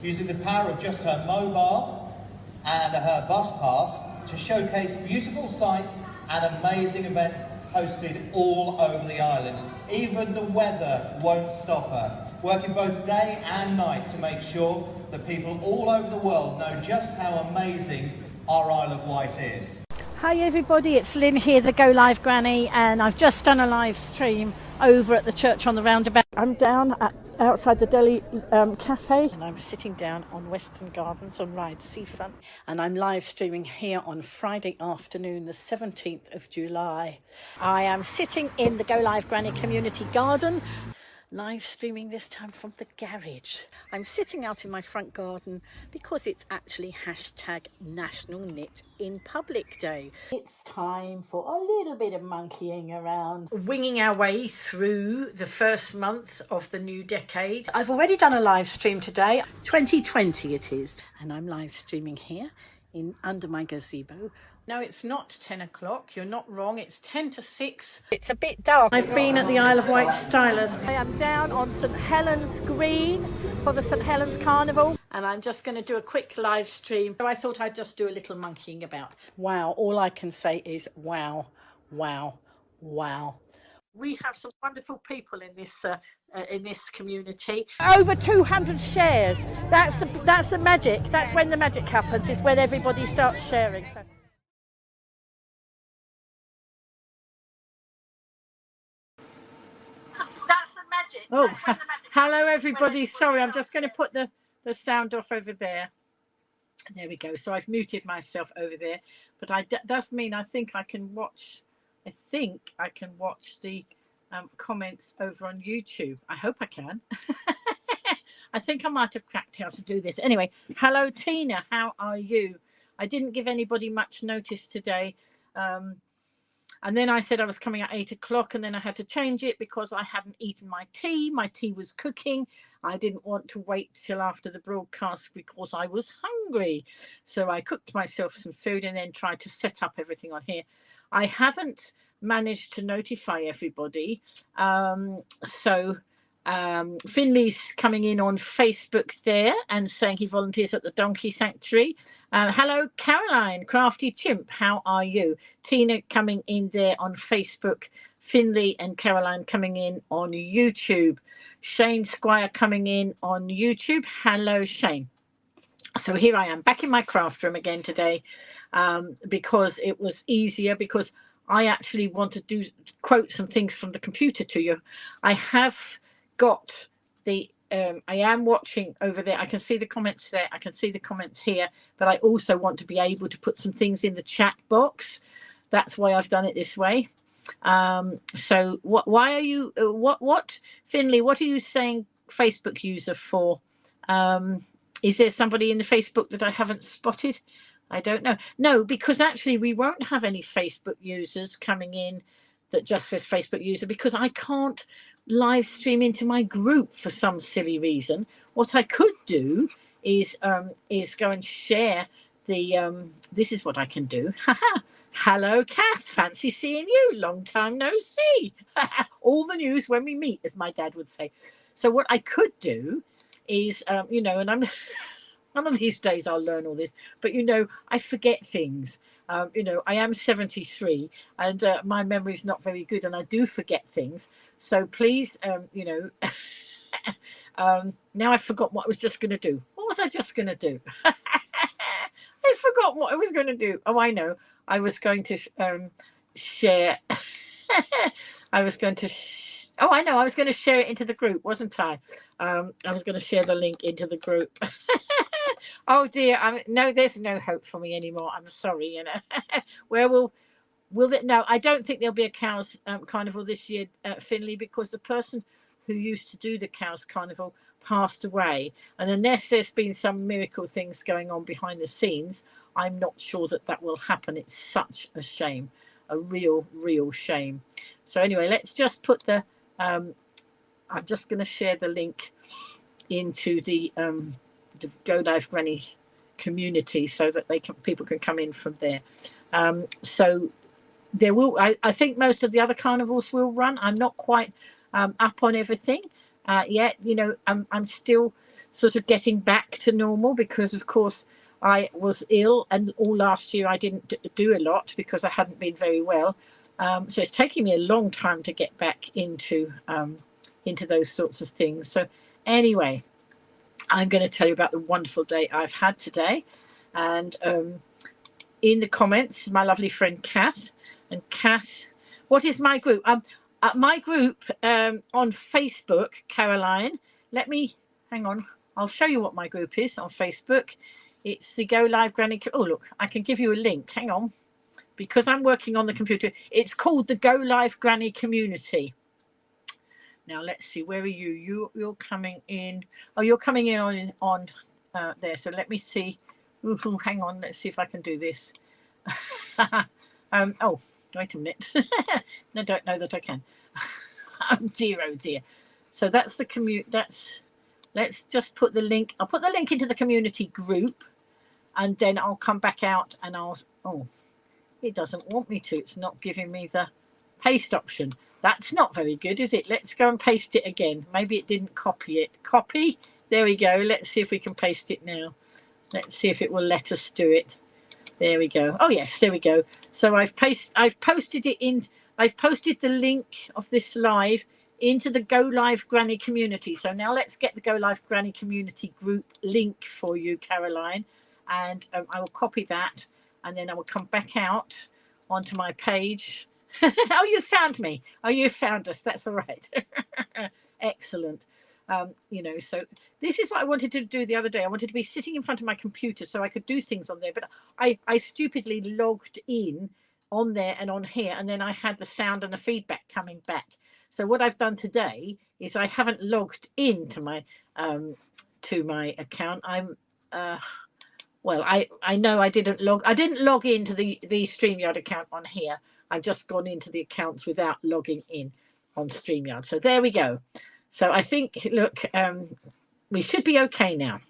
using the power of just her mobile and her bus pass to showcase beautiful sights and amazing events hosted all over the island. Even the weather won't stop her, working both day and night to make sure that people all over the world know just how amazing our Isle of Wight is. Hi everybody, it's Lynn here, the Go Live Granny, and I've just done a live stream over at the church on the roundabout. I'm down outside the Delhi cafe, and I'm sitting down on Western Gardens on Ryde Seafront, and I'm live streaming here on Friday afternoon, the 17th of July. I am sitting in the Go Live Granny community garden, live streaming this time from the garage. I'm sitting out in my front garden because it's actually hashtag National Knit in Public Day. It's time for a little bit of monkeying around, winging our way through the first month of the new decade. I've already done a live stream today, 2020 it is, and I'm live streaming here under my gazebo. No, it's not 10 o'clock. You're not wrong. It's 10 to 6. It's a bit dark. I've been at the Isle of Wight Stylers. I am down on St Helens Green for the St Helens Carnival, and I'm just going to do a quick live stream. So I thought I'd just do a little monkeying about. Wow, all I can say is wow, wow, wow. We have some wonderful people in this community. Over 200 shares. That's the magic. That's when the magic happens. Is when everybody starts sharing. So. That's the magic. Oh, hello everybody. Sorry, I'm just going to put the sound off over there. There we go. So I've muted myself over there, but does mean I think I can watch the comments over on YouTube. I hope I can. I think I might have cracked how to do this. Anyway, hello Tina, how are you? I didn't give anybody much notice today. And then I said I was coming at 8 o'clock, and then I had to change it because I hadn't eaten my tea. My tea was cooking. I didn't want to wait till after the broadcast because I was hungry. So I cooked myself some food and then tried to set up everything on here. I haven't managed to notify everybody. Finley's coming in on Facebook there and saying he volunteers at the Donkey Sanctuary. Hello, Caroline, Crafty Chimp, how are you? Tina coming in there on Facebook. Finley and Caroline coming in on YouTube. Shane Squire coming in on YouTube. Hello, Shane. So here I am back in my craft room again today because it was easier, because I actually want to quote some things from the computer to you. I have got the I am watching over there. I can see the comments there. I can see the comments here, but I also want to be able to put some things in the chat box. That's why I've done it this way. So why are you, what, Finley, what are you saying Facebook user for? Is there somebody in the Facebook that I haven't spotted? I don't know. No, because actually we won't have any Facebook users coming in that just says Facebook user, because I can't live stream into my group for some silly reason. What I could do is go and share the this is what I can do. Hello Kath, fancy seeing you, long time no see. All the news when we meet, as my dad would say. So what I could do is and I'm one of these days I'll learn all this, but I forget things. I am 73 and my memory is not very good, and I do forget things. So please, now I forgot what I was just going to do. What was I just going to do? I forgot what I was going to do. Oh, I know. I was going to share. I was going to. I know. I was going to share it into the group, wasn't I? I was going to share the link into the group. Oh dear, no, there's no hope for me anymore. I'm sorry, Where will it? No, I don't think there'll be a cows carnival this year, Finley, because the person who used to do the cows carnival passed away, and unless there's been some miracle things going on behind the scenes, I'm not sure that will happen. It's such a shame, a real shame. So anyway, let's just put the I'm just going to share the link into the Go Live Granny community so that people can come in from there. So there will, I think most of the other carnivals will run. I'm not quite up on everything, yet. You know, I'm still sort of getting back to normal because, of course, I was ill, and all last year I didn't do a lot because I hadn't been very well. So it's taking me a long time to get back into those sorts of things. So anyway, I'm going to tell you about the wonderful day I've had today. And in the comments, my lovely friend Kath. And Kath, what is my group? My group on Facebook, Caroline, let me, hang on, I'll show you what my group is on Facebook. It's the Go Live Granny. Oh, look, I can give you a link. Hang on. Because I'm working on the computer. It's called the Go Live Granny Community. Now, let's see. Where are you? You're coming in. Oh, you're coming in on there. So let me see. Ooh, hang on. Let's see if I can do this. Oh, wait a minute. I don't know that I can. Oh dear. So that's the commute. Let's just put the link. I'll put the link into the community group, and then I'll come back out and I'll. Oh, it doesn't want me to. It's not giving me the paste option. That's not very good, is it? Let's go and paste it again. Maybe it didn't copy it. Copy. There we go. Let's see if we can paste it now. Let's see if it will let us do it. There we go. Oh yes, there we go. So I've posted it in. I've posted the link of this live into the Go Live Granny community. So now let's get the Go Live Granny community group link for you, Caroline, and I will copy that, and then I will come back out onto my page. Oh, you found me. Oh, you found us. That's all right. Excellent. You know, so this is what I wanted to do the other day. I wanted to be sitting in front of my computer so I could do things on there, but I stupidly logged in on there and on here, and then I had the sound and the feedback coming back. So what I've done today is I haven't logged into my account. I'm well, I know I didn't log into the StreamYard account on here. I've just gone into the accounts without logging in on StreamYard. So there we go. So I think, look, we should be okay now.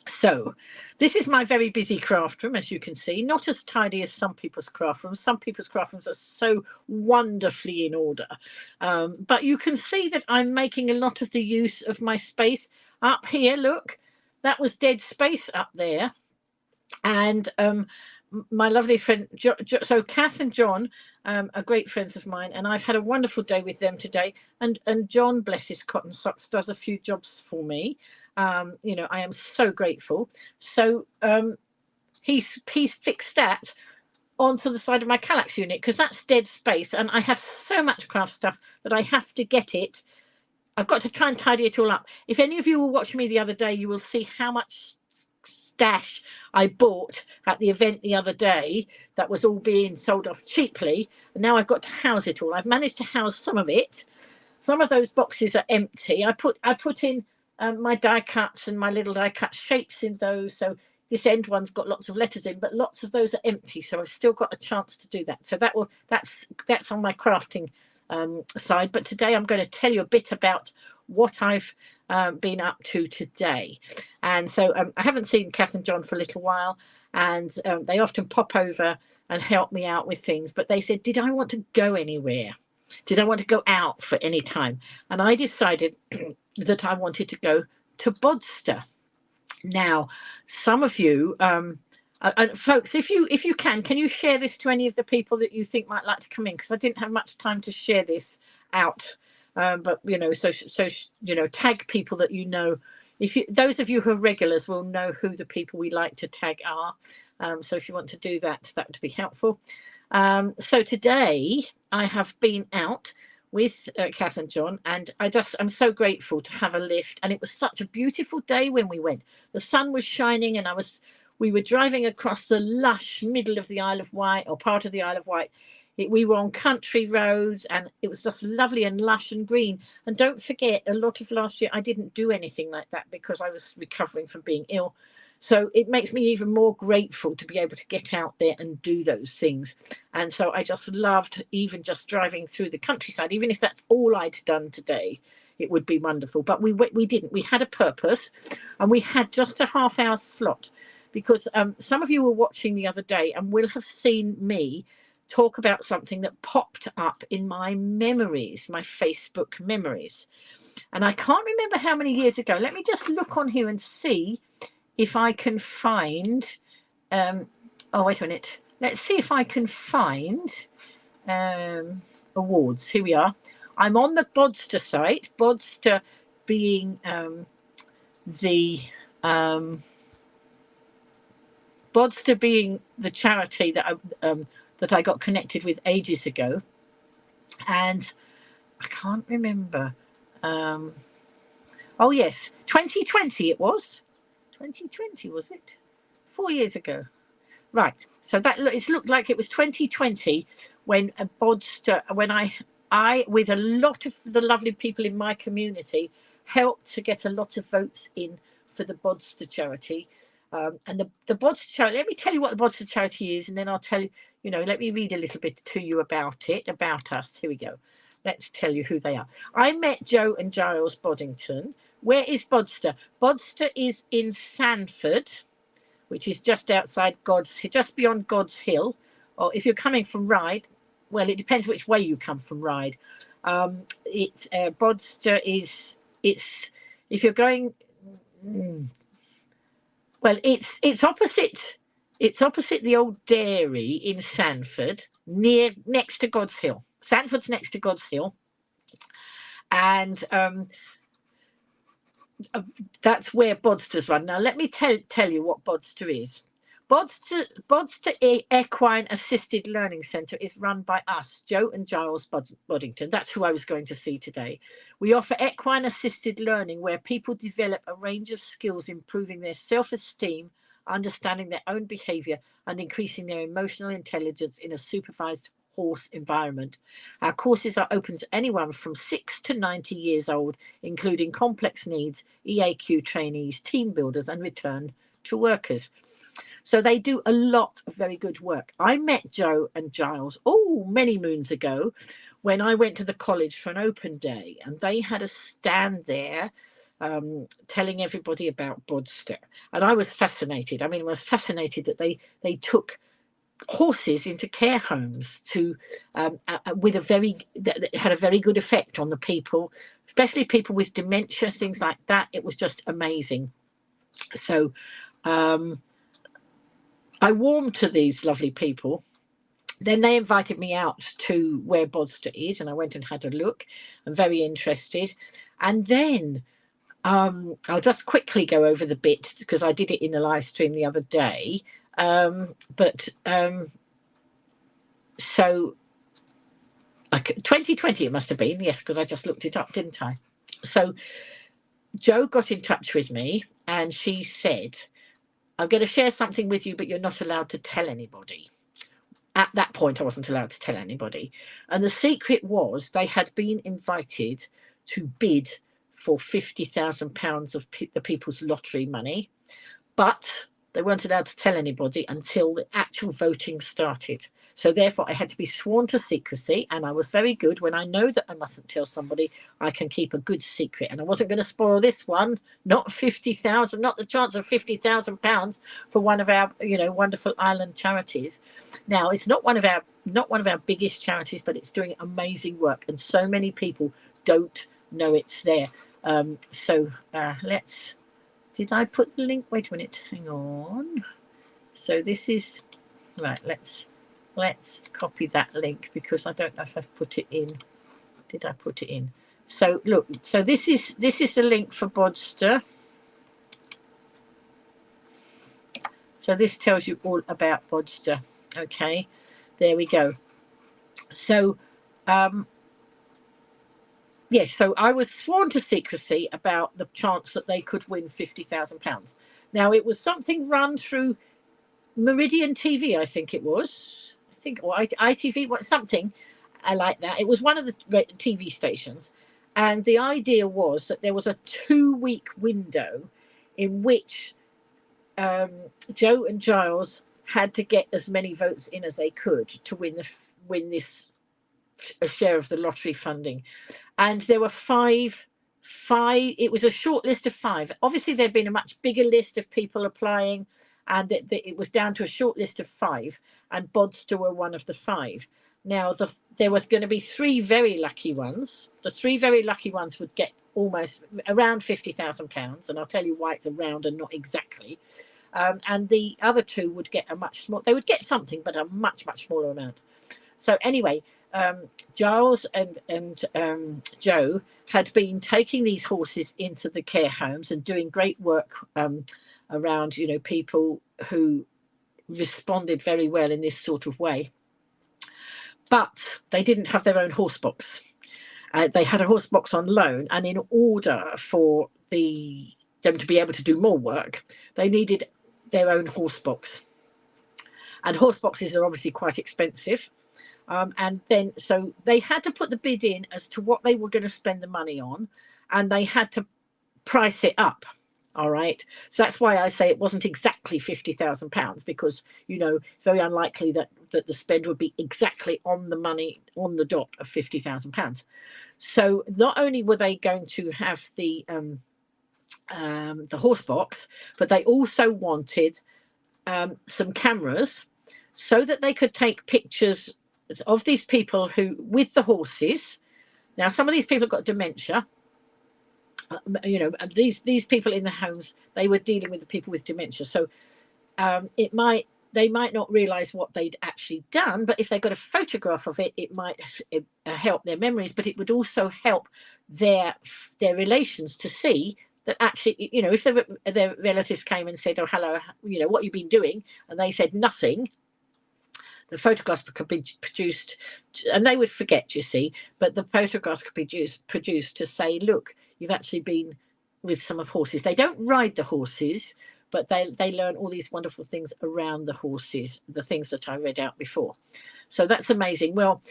So this is my very busy craft room, as you can see. Not as tidy as some people's craft rooms. Some people's craft rooms are so wonderfully in order. But you can see that I'm making a lot of the use of my space up here. Look, that was dead space up there. And my lovely friend, so Kath and John are great friends of mine, and I've had a wonderful day with them today. And John, bless his cotton socks, does a few jobs for me. You know, I am so grateful. So he's fixed that onto the side of my Kallax unit because that's dead space, and I have so much craft stuff that I have to get it. I've got to try and tidy it all up. If any of you will watch me the other day, you will see how much stash I bought at the event the other day that was all being sold off cheaply, and now I've got to house it all. I've managed to house some of it. Some of those boxes are empty. I put in my die cuts and my little die cut shapes in those, so this end one's got lots of letters in, but lots of those are empty, so I've still got a chance to do that. So that's on my crafting side. But today I'm going to tell you a bit about what I've been up to today. And so I haven't seen Kath and John for a little while, and they often pop over and help me out with things, but they said, did I want to go anywhere? Did I want to go out for any time? And I decided that I wanted to go to Bodster. Now, some of you folks, if you can you share this to any of the people that you think might like to come in, because I didn't have much time to share this out. But you know, so you know, tag people that you know. Those of you who are regulars will know who the people we like to tag are. So if you want to do that, that would be helpful. So today I have been out with Kath and John, and I'm so grateful to have a lift. And it was such a beautiful day when we went. The sun was shining, and we were driving across the lush middle of the Isle of Wight, or part of the Isle of Wight. We were on country roads, and it was just lovely and lush and green. And don't forget, a lot of last year I didn't do anything like that because I was recovering from being ill. So it makes me even more grateful to be able to get out there and do those things. And so I just loved even just driving through the countryside, even if that's all I'd done today. It would be wonderful. But we didn't. We had a purpose, and we had just a half-hour slot, because some of you were watching the other day and will have seen me talk about something that popped up in my memories, my Facebook memories. And I can't remember how many years ago. Let me just look on here and see if I can find. Oh, wait a minute. Let's see if I can find awards. Here we are. I'm on the Bodster site. Bodster being Bodster being the charity that I got connected with ages ago, and I can't remember. Oh yes, 2020 it was. 2020 was it? 4 years ago. Right. So that it looked like it was 2020 when Bodster, when I with a lot of the lovely people in my community helped to get a lot of votes in for the Bodster charity. And the Bodster charity, let me tell you what the Bodster charity is, and then I'll tell you, let me read a little bit to you about it, about us. Here we go. Let's tell you who they are. I met Jo and Giles Boddington. Where is Bodster? Bodster is in Sanford, which is just outside just beyond God's Hill. Or if you're coming from Ryde, well, it depends which way you come from Ryde. It's Bodster is, if you're going, well, it's opposite the old dairy in Sanford, next to God's Hill. Sanford's next to God's Hill, and that's where Bodster's run. Now, let me tell you what Bodster is. Bodster Equine Assisted Learning Centre is run by us, Jo and Giles Boddington. That's who I was going to see today. We offer equine assisted learning where people develop a range of skills, improving their self-esteem, understanding their own behaviour, and increasing their emotional intelligence in a supervised horse environment. Our courses are open to anyone from 6 to 90 years old, including complex needs, EAQ trainees, team builders, and return to workers. So they do a lot of very good work. I met Jo and Giles many moons ago when I went to the college for an open day, and they had a stand there telling everybody about Bodster. And I was fascinated. I was fascinated that they took horses into care homes to that had a very good effect on the people, especially people with dementia, things like that. It was just amazing. So I warmed to these lovely people. Then they invited me out to where Bodster is, and I went and had a look. I'm very interested. And then I'll just quickly go over the bit because I did it in the live stream the other day. So like 2020 it must have been, yes, because I just looked it up, didn't I? So Jo got in touch with me and she said, I'm going to share something with you, but you're not allowed to tell anybody. At that point, I wasn't allowed to tell anybody. And the secret was they had been invited to bid for £50,000 of the people's lottery money, but they weren't allowed to tell anybody until the actual voting started. So therefore, I had to be sworn to secrecy, and I was very good. When I know that I mustn't tell somebody, I can keep a good secret. And I wasn't going to spoil this one, not 50,000, not the chance of £50,000 for one of our, wonderful island charities. Now, it's not one of our biggest charities, but it's doing amazing work, and so many people don't know it's there. Did I put the link? Wait a minute, hang on. So this is right. Let's copy that link because I don't know if I've put it in. Did I put it in? So look. So this is the link for Bodster. So this tells you all about Bodster. Okay, there we go. So yes, so I was sworn to secrecy about the chance that they could win £50,000. Now, it was something run through Meridian TV, I think it was. Or ITV, something like that. It was one of the TV stations. And the idea was that there was a 2-week window in which Jo and Giles had to get as many votes in as they could to win this a share of the lottery funding. And there were five it was a short list of 5. Obviously there'd been a much bigger list of people applying, and it was down to a short list of 5, and Bodster were one of the 5. Now there was going to be 3 very lucky ones. The 3 very lucky ones would get almost around £50,000, and I'll tell you why it's around and not exactly. And the other two would get a much small. They would get something, but a much smaller amount. So anyway, Giles and Jo had been taking these horses into the care homes and doing great work around, you know, people who responded very well in this sort of way. But they didn't have their own horse box. They had a horse box on loan, and in order for them to be able to do more work, they needed their own horse box. And horse boxes are obviously quite expensive. And then so they had to put the bid in as to what they were going to spend the money on, and they had to price it up. All right. So that's why I say it wasn't exactly £50,000, because, you know, very unlikely that the spend would be exactly on the money, on the dot of £50,000. So not only were they going to have the horse box, but they also wanted some cameras so that they could take pictures of these people who with the horses. Now, some of these people have got dementia. You know, these people in the homes, they were dealing with the people with dementia. So they might not realize what they'd actually done, but if they got a photograph of it, it might help their memories, but it would also help their relations to see that actually, you know, if their relatives came and said, oh, hello, you know, what you've been doing, and they said nothing, the photographs could be produced, and they would forget, you see, but the photographs could be produced to say, look, you've actually been with some of horses. They don't ride the horses, but they learn all these wonderful things around the horses, the things that I read out before. So that's amazing. Well,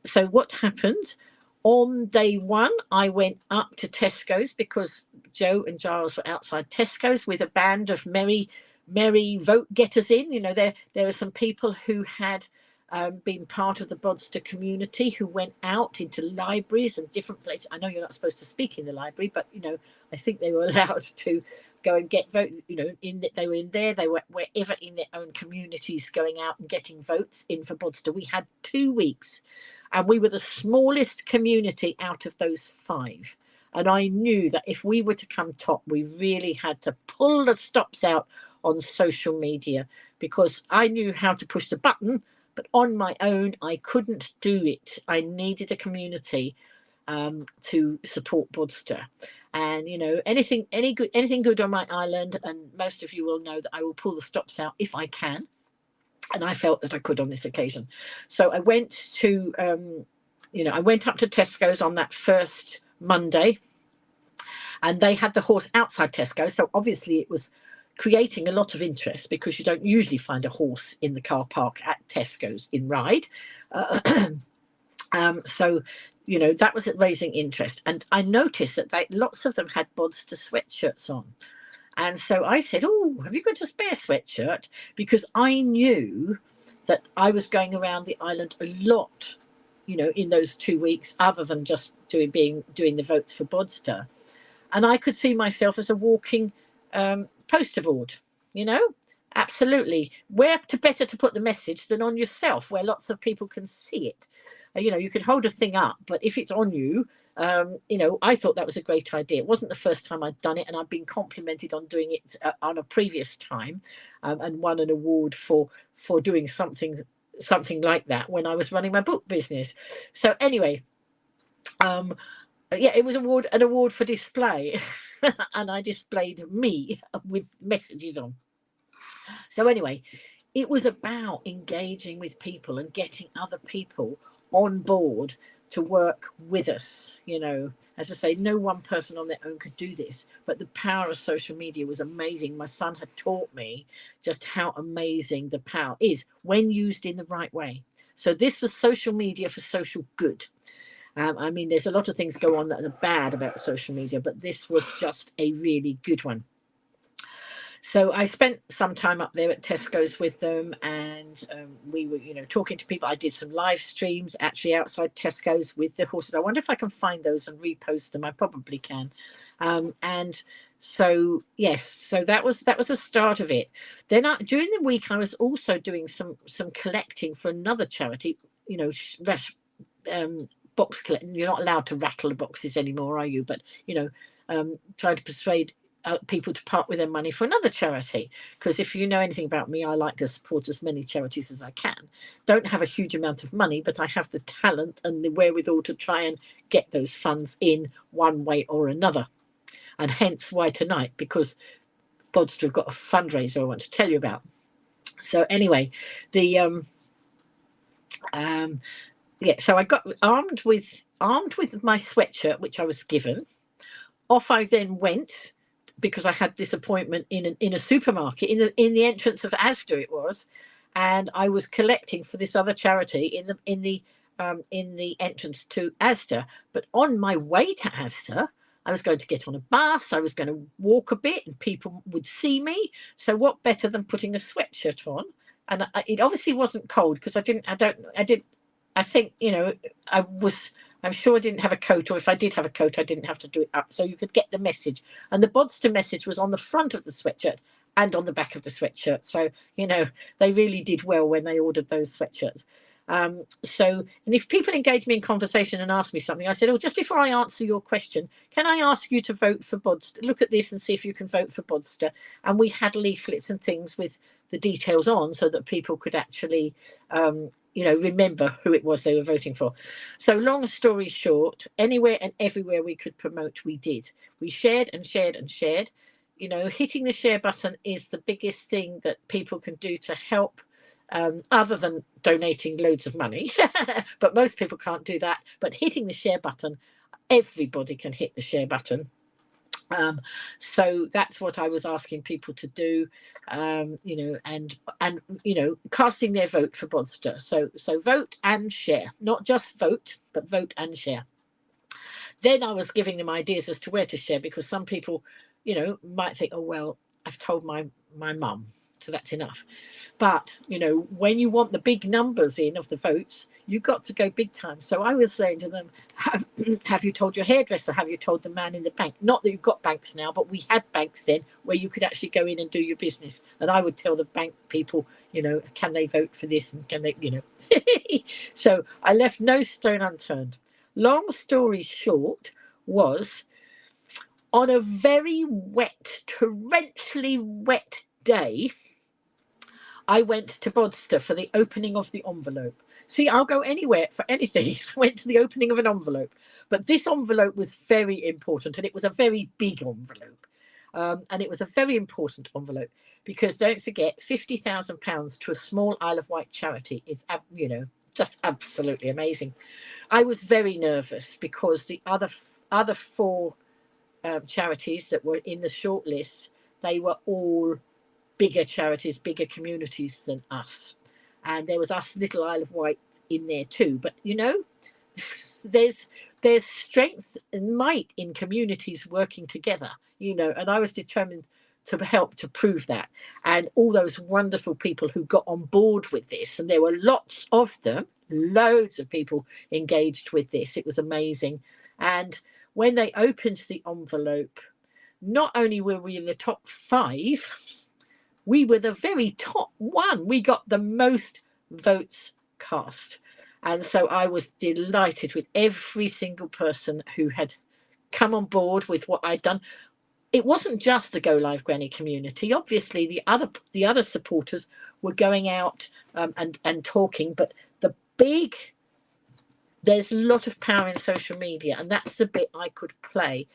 so what happened? On day one, I went up to Tesco's because Jo and Giles were outside Tesco's with a band of merry vote getters in. You know, there are some people who had been part of the Bodster community who went out into libraries and different places. I know you're not supposed to speak in the library, but, you know, I think they were allowed to go and get vote. You know, they were in there. They were wherever in their own communities going out and getting votes in for Bodster. We had 2 weeks, and we were the smallest community out of those 5. And I knew that if we were to come top, we really had to pull the stops out on social media, because I knew how to push the button, but on my own, I couldn't do it. I needed a community to support Bodster. And, you know, anything good on my island, and most of you will know that I will pull the stops out if I can. And I felt that I could on this occasion. So I went to, I went up to Tesco's on that first Monday, and they had the horse outside Tesco. So obviously it was creating a lot of interest, because you don't usually find a horse in the car park at Tesco's in Ryde. So, you know, that was raising interest. And I noticed that lots of them had Bodster sweatshirts on. And so I said, oh, have you got a spare sweatshirt? Because I knew that I was going around the island a lot, you know, in those 2 weeks, other than just doing the votes for Bodster. And I could see myself as a walking poster board, you know, absolutely. Where better to put the message than on yourself, where lots of people can see it. You know, you can hold a thing up, but if it's on you, you know, I thought that was a great idea. It wasn't the first time I'd done it, and I've been complimented on doing it on a previous time, and won an award for doing something like that when I was running my book business. So anyway, yeah, it was an award for display, and I displayed me with messages on. So anyway, it was about engaging with people and getting other people on board to work with us. You know, as I say, no one person on their own could do this, but the power of social media was amazing. My son had taught me just how amazing the power is when used in the right way. So this was social media for social good. I mean, there's a lot of things go on that are bad about social media, but this was just a really good one. So I spent some time up there at Tesco's with them, and we were, you know, talking to people. I did some live streams actually outside Tesco's with the horses. I wonder if I can find those and repost them. I probably can. And so, yes, so that was the start of it. Then during the week, I was also doing some collecting for another charity, you know, box collecting. You're not allowed to rattle the boxes anymore, are you? But trying to persuade people to part with their money for another charity, because if you know anything about me, I like to support as many charities as I can. Don't have a huge amount of money, but I have the talent and the wherewithal to try and get those funds in one way or another. And hence why tonight, because Bodster have got a fundraiser I want to tell you about. So anyway, the so I got armed with my sweatshirt, which I was given. Off I then went, because I had this appointment in a supermarket in the entrance of Asda it was, and I was collecting for this other charity in the entrance to Asda. But on my way to Asda, I was going to get on a bus. I was going to walk a bit, and people would see me. So what better than putting a sweatshirt on? And it obviously wasn't cold, because I think I'm sure I didn't have a coat, or if I did have a coat, I didn't have to do it up. So you could get the message. And the Bodster message was on the front of the sweatshirt and on the back of the sweatshirt. So, they really did well when they ordered those sweatshirts. And if people engage me in conversation and ask me something, I said, just before I answer your question, can I ask you to vote for Bodster? Look at this and see if you can vote for Bodster. And we had leaflets and things with the details on, so that people could actually remember who it was they were voting for. So long story short, anywhere and everywhere we could promote, we did. We shared and shared and shared. Hitting the share button is the biggest thing that people can do to help, other than donating loads of money. But most people can't do that. But hitting the share button, everybody can hit the share button. So that's what I was asking people to do, and casting their vote for Bodster. So vote and share, not just vote, but vote and share. Then I was giving them ideas as to where to share, because some people, might think, oh, well, I've told my mum, so that's enough. But, when you want the big numbers in of the votes, you've got to go big time. So I was saying to them, have you told your hairdresser? Have you told the man in the bank? Not that you've got banks now, but we had banks then where you could actually go in and do your business. And I would tell the bank people, can they vote for this? And can they, So I left no stone unturned. Long story short was, on a very wet, torrentially wet day, I went to Bodster for the opening of the envelope. See, I'll go anywhere for anything. I went to the opening of an envelope. But this envelope was very important, and it was a very big envelope. And it was a very important envelope, because don't forget, £50,000 to a small Isle of Wight charity is, just absolutely amazing. I was very nervous, because the other four charities that were in the shortlist, they were all bigger charities, bigger communities than us. And there was us, little Isle of Wight, in there too. But, there's strength and might in communities working together, and I was determined to help to prove that. And all those wonderful people who got on board with this, and there were lots of them, loads of people engaged with this. It was amazing. And when they opened the envelope, not only were we in the top 5, we were the very top one. We got the most votes cast. And so I was delighted with every single person who had come on board with what I'd done. It wasn't just the Go Live Granny community. Obviously, the other supporters were going out and talking, but there's a lot of power in social media, and that's the bit I could play.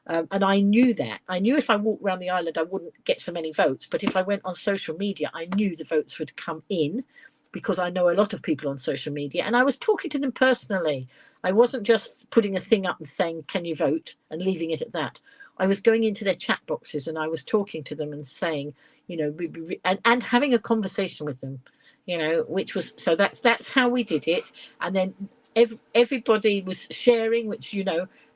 And I knew that. I knew if I walked around the island, I wouldn't get so many votes. But if I went on social media, I knew the votes would come in, because I know a lot of people on social media. And I was talking to them personally. I wasn't just putting a thing up and saying, can you vote, and leaving it at that. I was going into their chat boxes, and I was talking to them and saying, and having a conversation with them, which was, so that's how we did it. And then everybody was sharing, which,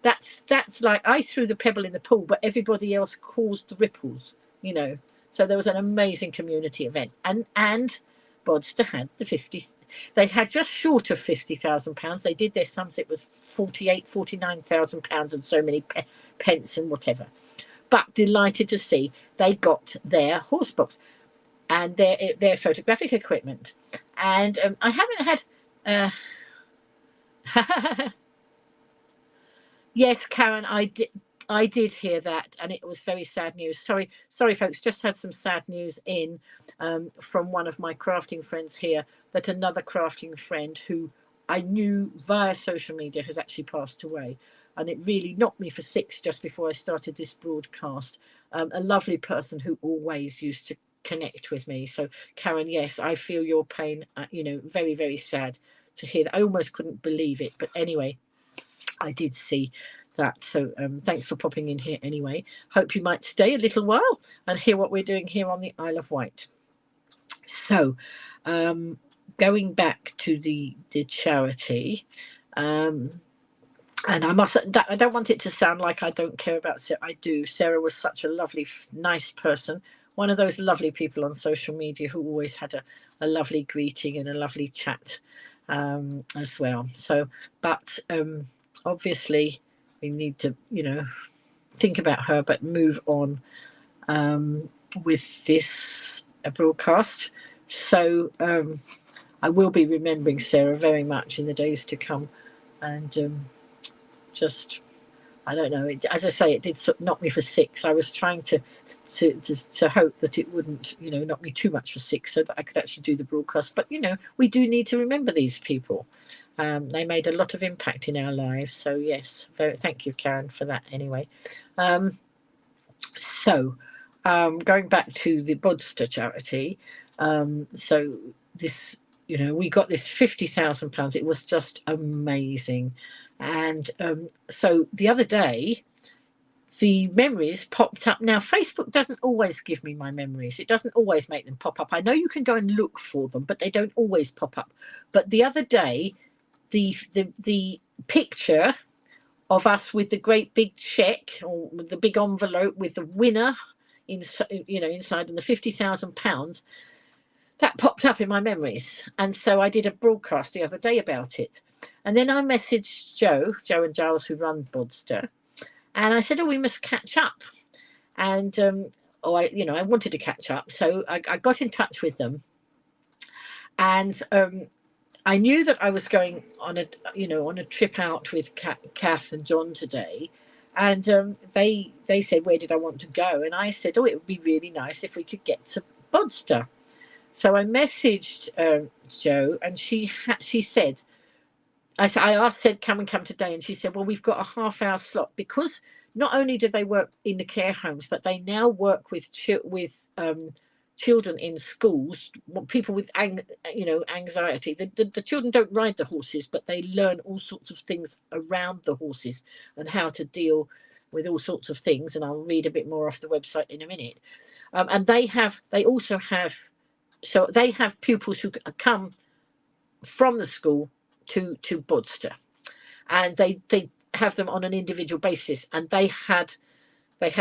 that's like I threw the pebble in the pool, but everybody else caused the ripples, So there was an amazing community event, and Bodster had they had just short of £50,000. They did their sums. It was £49,000 and so many pence and whatever. But delighted to see they got their horse box and their photographic equipment. And I haven't had Yes, Karen, I did hear that, and it was very sad news. Sorry, folks. Just had some sad news in from one of my crafting friends here, that another crafting friend who I knew via social media has actually passed away, and it really knocked me for six just before I started this broadcast. A lovely person who always used to connect with me. So, Karen, yes, I feel your pain. Very, very sad to hear that. I almost couldn't believe it, but anyway, I did see that. So thanks for popping in here anyway. Hope you might stay a little while and hear what we're doing here on the Isle of Wight. So going back to the charity, and I don't want it to sound like I don't care about Sarah. I do. Sarah was such a lovely, nice person. One of those lovely people on social media who always had a lovely greeting and a lovely chat as well. So, but obviously we need to, think about her, but move on with this broadcast. So I will be remembering Sarah very much in the days to come, and just, I don't know. As I say, it did knock me for six. I was trying to hope that it wouldn't, knock me too much for six, so that I could actually do the broadcast. But we do need to remember these people. They made a lot of impact in our lives. So yes, thank you, Karen, for that. Anyway, so going back to the Bodster charity. So this, we got this £50,000. It was just amazing. And so the other day, the memories popped up. Now, Facebook doesn't always give me my memories. It doesn't always make them pop up. I know you can go and look for them, but they don't always pop up. But the other day, the picture of us with the great big check, or with the big envelope with the winner inside, and the £50,000, that popped up in my memories. And so I did a broadcast the other day about it. And then I messaged Jo and Giles, who run Bodster, and I said, we must catch up. And I wanted to catch up, so I got in touch with them, and I knew that I was going on a trip out with Kath and John today, and they said, where did I want to go? And I said, it would be really nice if we could get to Bodster. So I messaged Jo, and she said, I said, can we come today? And she said, well, we've got a half-hour slot, because not only do they work in the care homes, but they now work with children in schools, people with anxiety. The children don't ride the horses, but they learn all sorts of things around the horses and how to deal with all sorts of things. And I'll read a bit more off the website in a minute. And they also have pupils who come from the school to Bodster, and they have them on an individual basis, and they had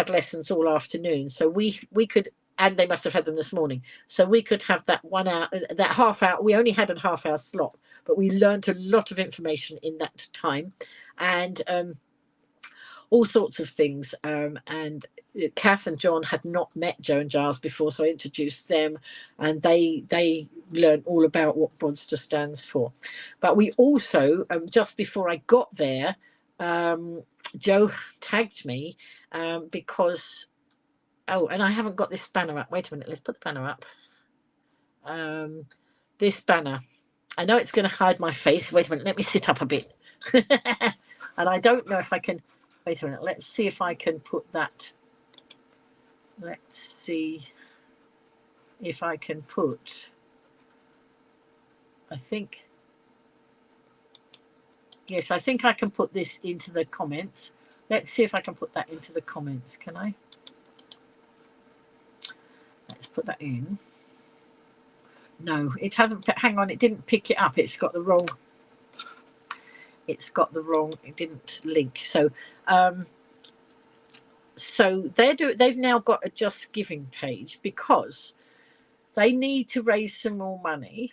lessons all afternoon. So we could, and they must have had them this morning, so we could have that 1 hour, that half hour. We only had a half-hour slot, but we learned a lot of information in that time, and all sorts of things. And Kath and John had not met Jo and Giles before, so I introduced them, and they learned all about what Bodster stands for. But we also, just before I got there, Jo tagged me because, and I haven't got this banner up. Wait a minute, let's put the banner up. This banner. I know it's going to hide my face. Wait a minute, let me sit up a bit. And I don't know if I can. Wait a minute, let's see if I can put that. Let's see if I can put, I think I can put this into the comments. Let's see if I can put that into the comments. Can I? Let's put that in. No, it hasn't. Hang on, it didn't pick it up. It's got the wrong. It didn't link. So they've now got a Just Giving page, because they need to raise some more money,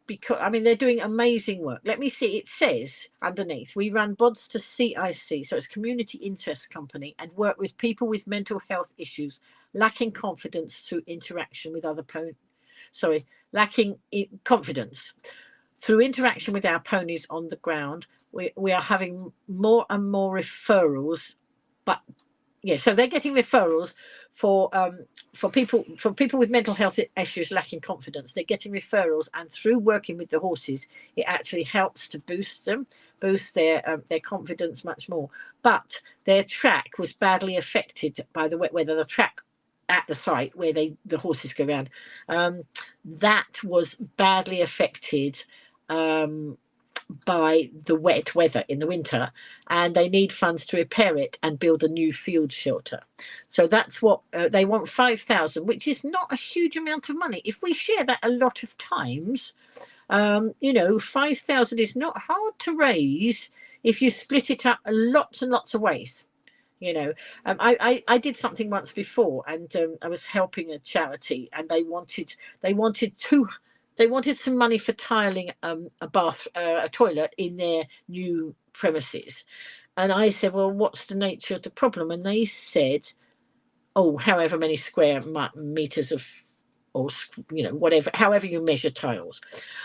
because they're doing amazing work. Let me see, it says underneath, we run Bodster CIC, so it's Community Interest Company, and work with people with mental health issues lacking confidence through interaction with other confidence through interaction with our ponies on the ground. we are having more and more referrals, but yeah, so they're getting referrals for people with mental health issues lacking confidence. They're getting referrals, and through working with the horses, it actually helps to boost their confidence much more. But their track was badly affected by the wet weather. The track at the site where the horses go around, that was badly affected by the wet weather in the winter, and they need funds to repair it and build a new field shelter. So that's what they want, 5,000, which is not a huge amount of money. If we share that a lot of times, 5,000 is not hard to raise if you split it up lots and lots of ways. I did something once before, and I was helping a charity, and they wanted some money for tiling a toilet in their new premises. And I said, well, what's the nature of the problem? And they said, oh, however many square meters of, or whatever, however you measure tiles.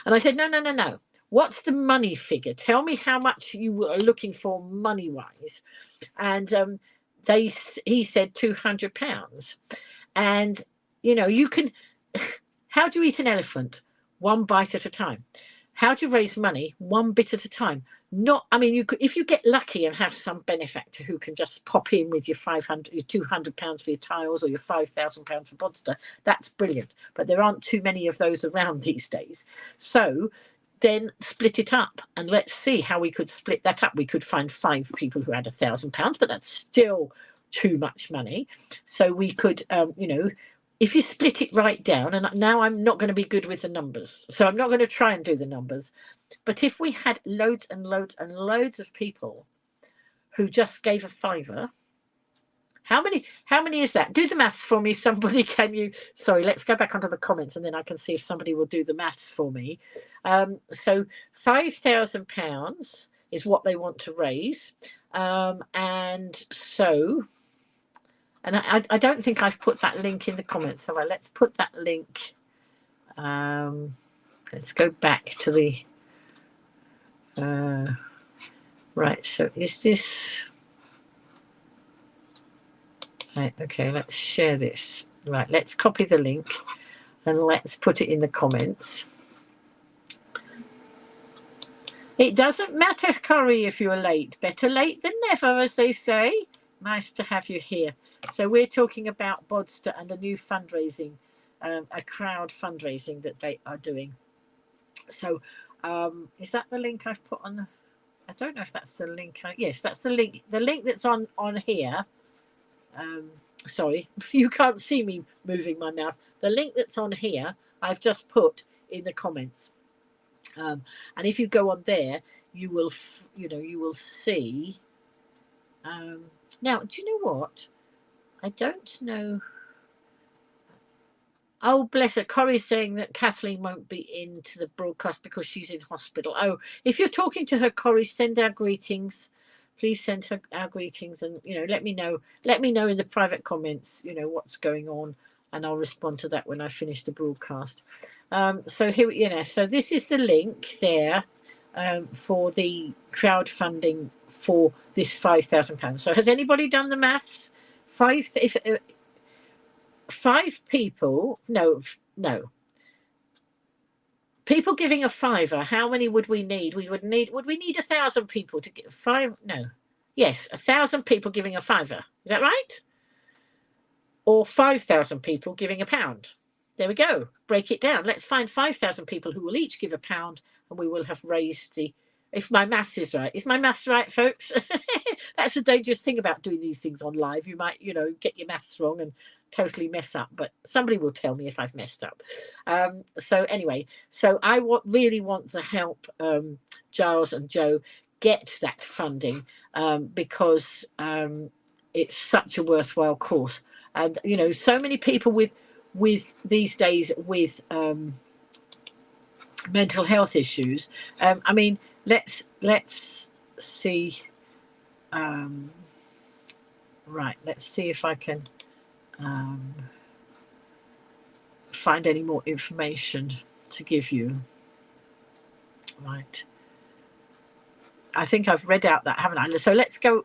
And I said, no. What's the money figure? Tell me how much you are looking for money wise. And he said £200. And you can, how do you eat an elephant? One bite at a time. How do you raise money? One bit at a time. You could, if you get lucky and have some benefactor who can just pop in with your £200 for your tiles or your £5,000 for Bodster, that's brilliant. But there aren't too many of those around these days. So then split it up, and let's see how we could split that up. We could find 5 people who had £1,000, but that's still too much money. So we could, if you split it right down, and now I'm not going to be good with the numbers, so I'm not going to try and do the numbers, but if we had loads and loads and loads of people who just gave a £5, how many is that? Do the maths for me, somebody. Can you? Sorry, let's go back onto the comments, and then I can see if somebody will do the maths for me. So £5,000 is what they want to raise, and so. And I don't think I've put that link in the comments. All right, let's put that link. Let's go back to the... right, so is this... Right, okay, let's share this. Right, let's copy the link and let's put it in the comments. It doesn't matter, Corrie, if you're late. Better late than never, as they say. Nice to have you here. So we're talking about Bodster and the new fundraising, a crowd fundraising that they are doing. So is that the link I've put on the... I don't know if that's the link. Yes, that's the link. The link that's on here. Sorry, you can't see me moving my mouse. The link that's on here, I've just put in the comments. And if you go on there, you will see... now, do you know what? I don't know. Oh, bless her. Corrie's saying that Kathleen won't be into the broadcast because she's in hospital. Oh, if you're talking to her, Corrie, send our greetings. Please send her our greetings, and let me know. Let me know in the private comments, what's going on, and I'll respond to that when I finish the broadcast. So here, so this is the link there. For the crowdfunding for this £5,000. So has anybody done the maths? 5 people, no. People giving a £5, how many would we need? Would we need 1,000 people to get 5? No. Yes, 1,000 people giving a £5. Is that right? Or 5,000 people giving £1. There we go. Break it down. Let's find 5,000 people who will each give £1, and we will have raised the... If my maths is right. Is my maths right, folks? That's the dangerous thing about doing these things on live. You might, get your maths wrong and totally mess up, but somebody will tell me if I've messed up. So anyway, so I really want to help Giles and Jo get that funding because it's such a worthwhile course. And, so many people with these days with mental health issues. Let's see. Right, let's see if I can find any more information to give you. Right. I think I've read out that, haven't I? So let's go.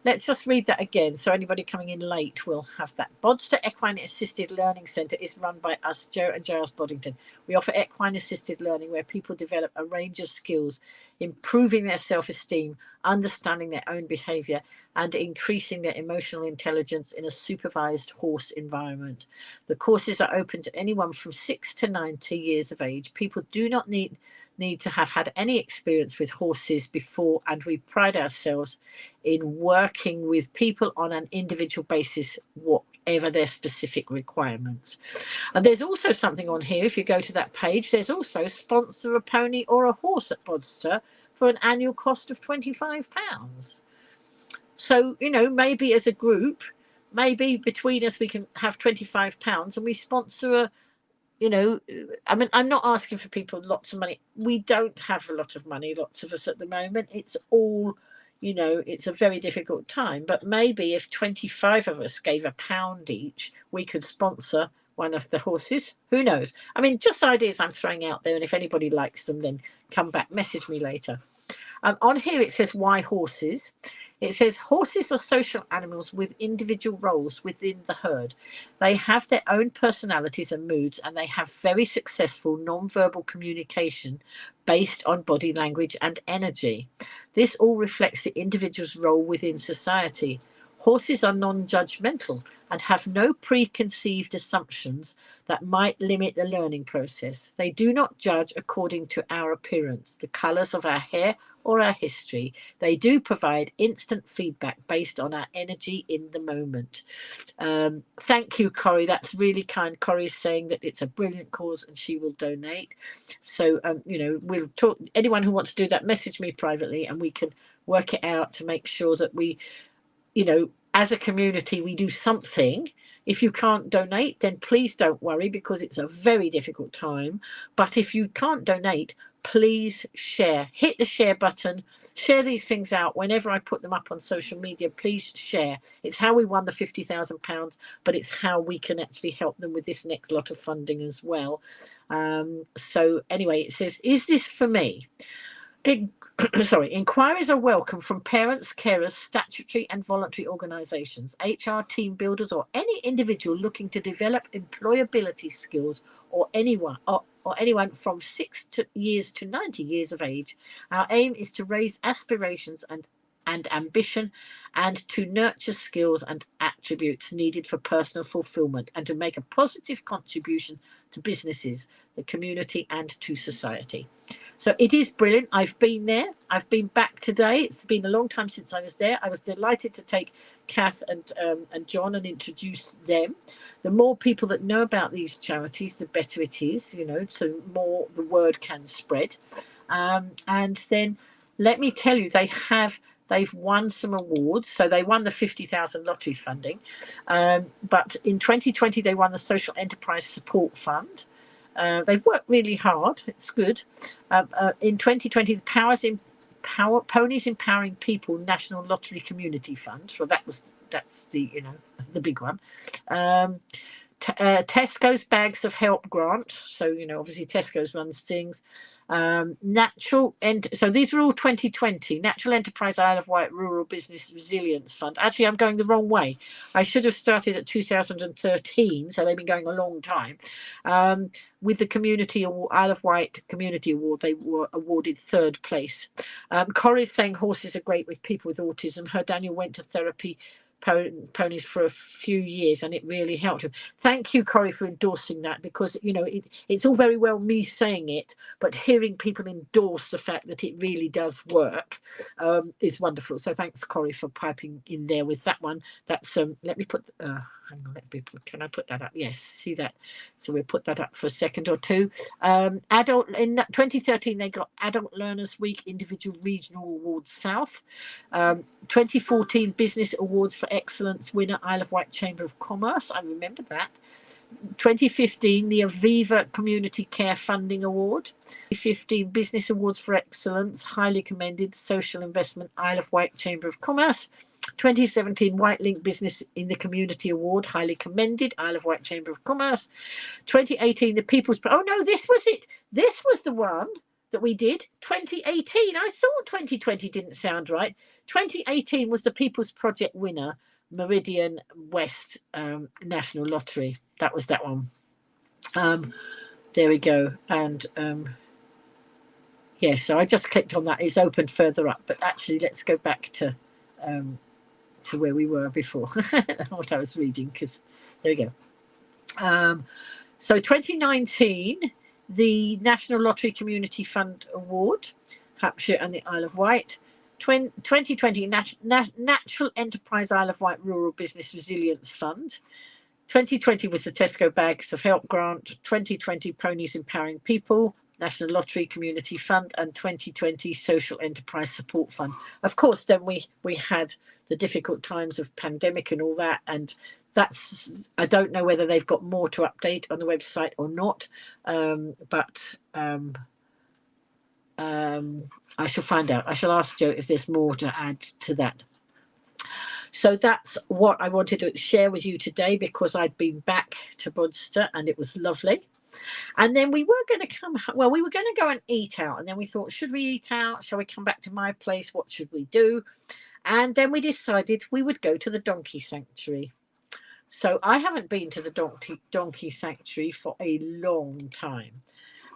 Let's just read that again. So anybody coming in late will have that. Bodster Equine Assisted Learning Centre is run by us, Jo and Giles Boddington. We offer equine assisted learning where people develop a range of skills, improving their self-esteem, understanding their own behaviour, and increasing their emotional intelligence in a supervised horse environment. The courses are open to anyone from 6 to 90 years of age. People do not need to have had any experience with horses before, and we pride ourselves in working with people on an individual basis, whatever their specific requirements. And there's also something on here, if you go to that page, there's also sponsor a pony or a horse at Bodster for an annual cost of £25. So, maybe as a group, maybe between us we can have £25 and we sponsor I mean, I'm not asking for people lots of money. We don't have a lot of money, lots of us at the moment. It's all, it's a very difficult time. But maybe if 25 of us gave £1 each, we could sponsor one of the horses. Who knows? I mean, just ideas I'm throwing out there. And if anybody likes them, then come back, message me later. On here it says, why horses? It says horses are social animals with individual roles within the herd. They have their own personalities and moods, and they have very successful non-verbal communication based on body language and energy. This all reflects the individual's role within society. Horses are non-judgmental and have no preconceived assumptions that might limit the learning process. They do not judge according to our appearance, the colours of our hair, or our history. They do provide instant feedback based on our energy in the moment. Thank you, Corrie. That's really kind. Corrie's saying that it's a brilliant cause and she will donate. So, we'll talk. Anyone who wants to do that, message me privately and we can work it out to make sure that we, as a community, we do something. If you can't donate, then please don't worry because it's a very difficult time. But if you can't donate, please share. Hit the share button. Share these things out. Whenever I put them up on social media, please share. It's how we won the £50,000, but it's how we can actually help them with this next lot of funding as well. So anyway, it says, is this for me? Inquiries are welcome from parents, carers, statutory and voluntary organisations, HR team builders, or any individual looking to develop employability skills, or anyone from 6 years to 90 years of age. Our aim is to raise aspirations and ambition, and to nurture skills and attributes needed for personal fulfilment, and to make a positive contribution to businesses, the community, and to society. So it is brilliant. I've been there. I've been back today. It's been a long time since I was there. I was delighted to take Kath and John and introduce them. The more people that know about these charities, the better it is, so more the word can spread. And then let me tell you, they've won some awards. So they won the 50,000 lottery funding. But in 2020, they won the Social Enterprise Support Fund. They've worked really hard. It's good. In 2020, the Ponies Empowering People National Lottery Community Fund. Well, that's the the big one. Tesco's Bags of Help grant. So obviously Tesco's runs things. So these were all 2020. Natural Enterprise Isle of Wight Rural Business Resilience Fund. Actually, I'm going the wrong way. I should have started at 2013, so they've been going a long time. With the Community Award, Isle of Wight Community Award, they were awarded 3rd place. Corrie's saying horses are great with people with autism. Her Daniel went to therapy ponies for a few years and it really helped him. Thank you, Corrie, for endorsing that, because it's all very well me saying it, but hearing people endorse the fact that it really does work is wonderful. So thanks, Corrie, for piping in there with that one. That's let me put hang on, can I put that up? Yes, see that. So we'll put that up for a second or two. In 2013, they got Adult Learners Week Individual Regional Awards South. 2014 Business Awards for Excellence winner, Isle of Wight Chamber of Commerce. I remember that. 2015, the Aviva Community Care Funding Award. 2015 Business Awards for Excellence, highly commended, Social Investment, Isle of Wight Chamber of Commerce. 2017 White Link Business in the Community Award, highly commended, Isle of Wight Chamber of Commerce. 2018 the People's... Oh no, this was it. This was the one. that we did. 2018. I thought 2020 didn't sound right. 2018 was the People's Project winner, Meridian West National Lottery. That was that one. There we go. And yeah, so I just clicked on that. It's opened further up. But actually, let's go back to where we were before, what I was reading, because there we go. So 2019, the National Lottery Community Fund Award, Hampshire and the Isle of Wight. 2020, Natural Enterprise Isle of Wight Rural Business Resilience Fund. 2020 was the Tesco Bags of Help Grant. 2020, Ponies Empowering People, National Lottery Community Fund, and 2020 Social Enterprise Support Fund. Of course, then we had the difficult times of pandemic and all that, and that's, I don't know whether they've got more to update on the website or not, but I shall find out. I shall ask Jo if there's more to add to that. So that's what I wanted to share with you today, because I'd been back to Bodster and it was lovely. And then we were going to we were going to go and eat out. And then we thought, should we eat out? Shall we come back to my place? What should we do? And then we decided we would go to the Donkey Sanctuary. So I haven't been to the Donkey Sanctuary for a long time.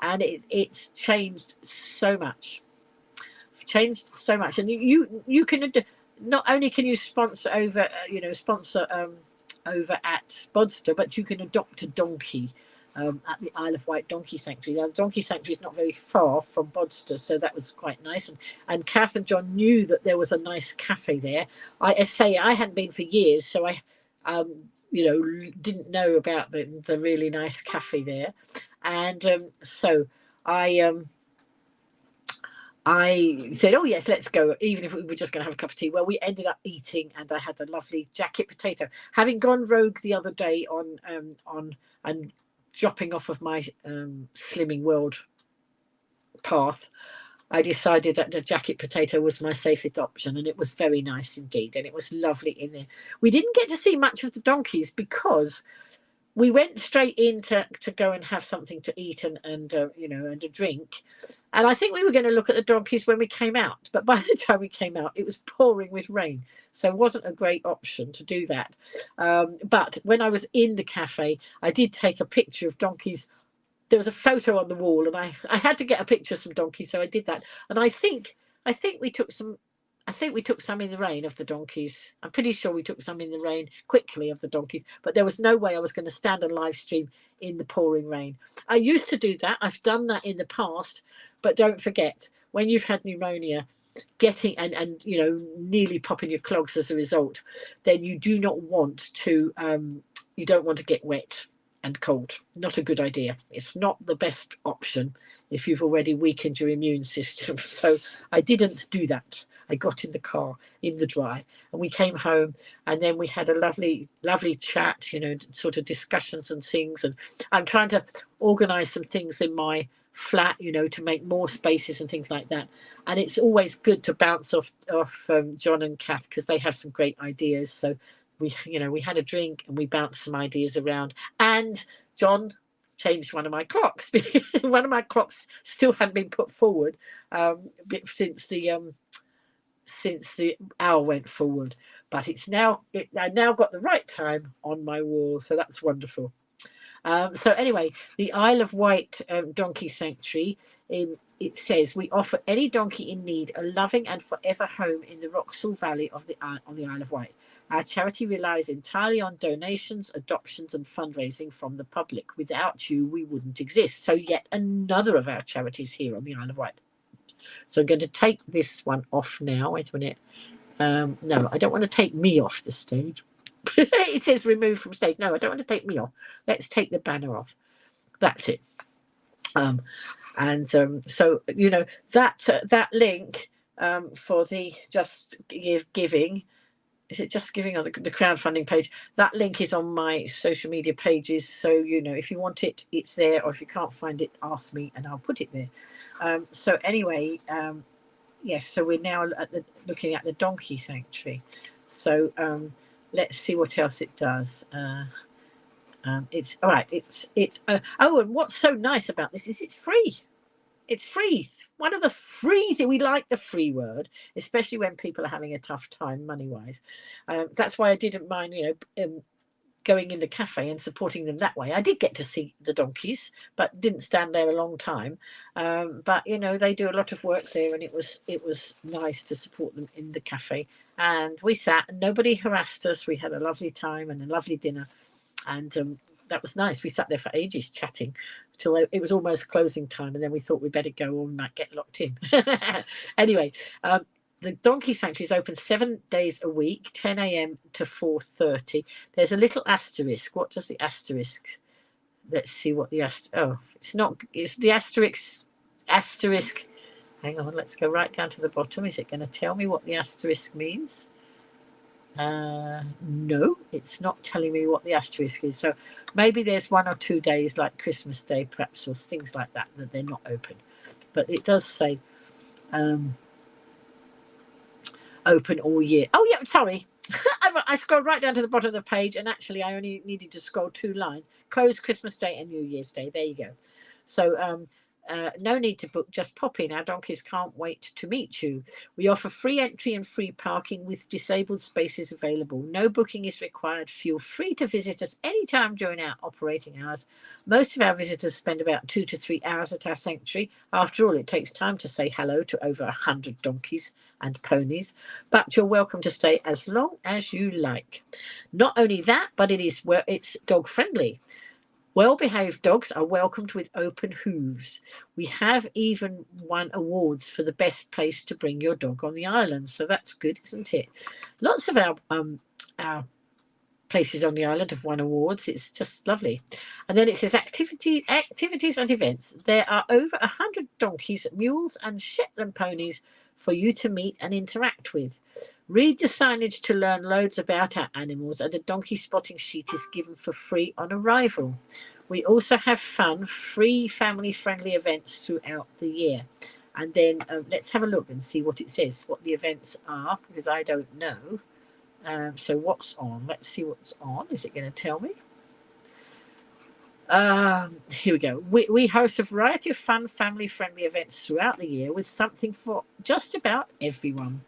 And it's changed so much. And you can, not only can you sponsor over, over at Bodster, but you can adopt a donkey at the Isle of Wight Donkey Sanctuary. Now, the Donkey Sanctuary is not very far from Bodster, so that was quite nice. And Kath and John knew that there was a nice cafe there. I say I hadn't been for years, so I, didn't know about the really nice cafe there. And so I said, oh yes, let's go, even if we were just going to have a cup of tea. Well, we ended up eating, and I had the lovely jacket potato. Having gone rogue the other day on and dropping off of my Slimming World path, I decided that the jacket potato was my safest option, and it was very nice indeed, and it was lovely in there. We didn't get to see much of the donkeys because we went straight in to go and have something to eat and a drink. And I think we were going to look at the donkeys when we came out. But by the time we came out, it was pouring with rain. So it wasn't a great option to do that. But when I was in the cafe, I did take a picture of donkeys. There was a photo on the wall, and I had to get a picture of some donkeys. So I did that. And I think we took some. I think we took some in the rain of the donkeys. I'm pretty sure we took some in the rain quickly of the donkeys, but there was no way I was going to stand and live stream in the pouring rain. I used to do that. I've done that in the past, but don't forget, when you've had pneumonia, getting and nearly popping your clogs as a result, then you do not want to, you don't want to get wet and cold. Not a good idea. It's not the best option if you've already weakened your immune system. So I didn't do that. I got in the car in the dry, and we came home, and then we had a lovely chat, sort of discussions and things. And I'm trying to organize some things in my flat, to make more spaces and things like that. And it's always good to bounce off John and Kath, because they have some great ideas. So we had a drink and we bounced some ideas around. And John changed one of my clocks. One of my clocks still hadn't been put forward since the hour went forward, but I now got the right time on my wall, so that's wonderful. So anyway, the Isle of Wight Donkey Sanctuary, it says, we offer any donkey in need a loving and forever home in the Roxall Valley on the Isle of Wight. Our charity relies entirely on donations, adoptions and fundraising from the public. Without you, we wouldn't exist. So yet another of our charities here on the Isle of Wight. So I'm going to take this one off now. Wait a minute. No, I don't want to take me off the stage. It says remove from stage. No, I don't want to take me off. Let's take the banner off. That's it. So that link for the Just Giving. Is it Just Giving on the crowdfunding page? That link is on my social media pages. So, if you want it, it's there. Or if you can't find it, ask me and I'll put it there. So anyway, yes, so we're now looking at the Donkey Sanctuary. So let's see what else it does. It's all right. And what's so nice about this is it's free. It's free. One of the free things. We like the free word, especially when people are having a tough time money-wise. That's why I didn't mind, going in the cafe and supporting them that way. I did get to see the donkeys, but didn't stand there a long time. But they do a lot of work there, and it was nice to support them in the cafe. And we sat, and nobody harassed us. We had a lovely time and a lovely dinner, and that was nice. We sat there for ages chatting till it was almost closing time, and then we thought we'd better go, or we might get locked in. Anyway, the Donkey Sanctuary is open 7 days a week, 10 a.m. to 4:30. There's a little asterisk. What does the asterisk? Let's see what the it's not. It's the asterisk. Hang on, let's go right down to the bottom. Is it going to tell me what the asterisk means? No, it's not telling me what the asterisk is. So maybe there's 1 or 2 days, like Christmas Day, perhaps, or things like that they're not open. But it does say open all year. Oh yeah, sorry. I scrolled right down to the bottom of the page, and actually I only needed to scroll 2 lines. Closed Christmas Day and New Year's Day. There you go. So no need to book, just pop in. Our donkeys can't wait to meet you. We offer free entry and free parking with disabled spaces available. No booking is required. Feel free to visit us anytime during our operating hours. Most of our visitors spend about 2 to 3 hours at our sanctuary. After all, it takes time to say hello to over 100 donkeys and ponies, but you're welcome to stay as long as you like. Not only that, but it's dog friendly. Well-behaved dogs are welcomed with open hooves. We have even won awards for the best place to bring your dog on the island, so that's good, isn't it? Lots of our places on the island have won awards. It's just lovely. And then it says activities and events. There are over 100 donkeys, mules, and Shetland ponies for you to meet and interact with. Read the signage to learn loads about our animals, and a donkey spotting sheet is given for free on arrival. We also have fun, free, family-friendly events throughout the year. And then let's have a look and see what it says, what the events are, because I don't know. So what's on? Let's see what's on. Is it going to tell me? Here we go. We host a variety of fun, family-friendly events throughout the year with something for just about everyone.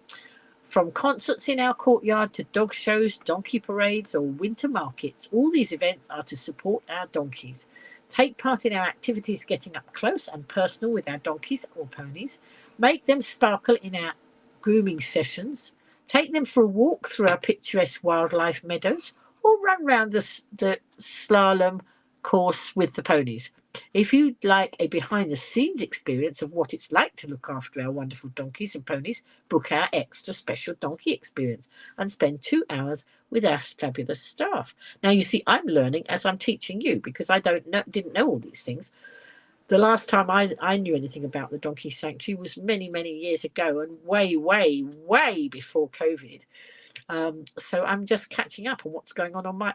From concerts in our courtyard to dog shows, donkey parades, or winter markets, all these events are to support our donkeys. Take part in our activities getting up close and personal with our donkeys or ponies. Make them sparkle in our grooming sessions. Take them for a walk through our picturesque wildlife meadows, or run round the slalom course with the ponies. If you'd like a behind-the-scenes experience of what it's like to look after our wonderful donkeys and ponies, book our extra special donkey experience and spend 2 hours with our fabulous staff. Now, you see, I'm learning as I'm teaching you, because I didn't know all these things. The last time I knew anything about the Donkey Sanctuary was many, many years ago, and way, way, way before COVID. So I'm just catching up on what's going on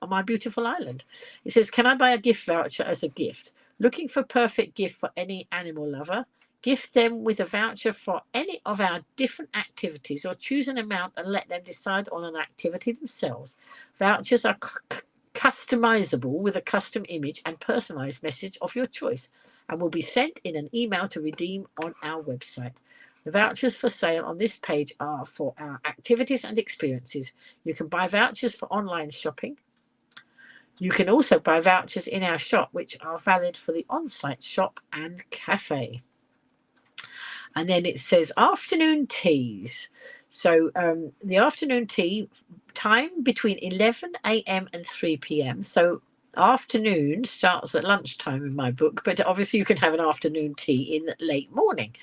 my beautiful island. It says, can I buy a gift voucher as a gift? Looking for a perfect gift for any animal lover? Gift them with a voucher for any of our different activities, or choose an amount and let them decide on an activity themselves. Vouchers are customizable with a custom image and personalized message of your choice, and will be sent in an email to redeem on our website. The vouchers for sale on this page are for our activities and experiences. You can buy vouchers for online shopping. You can also buy vouchers in our shop, which are valid for the on-site shop and cafe. And then it says afternoon teas. So the afternoon tea time between 11 a.m. and 3 p.m. So afternoon starts at lunchtime in my book, but obviously you can have an afternoon tea in late morning.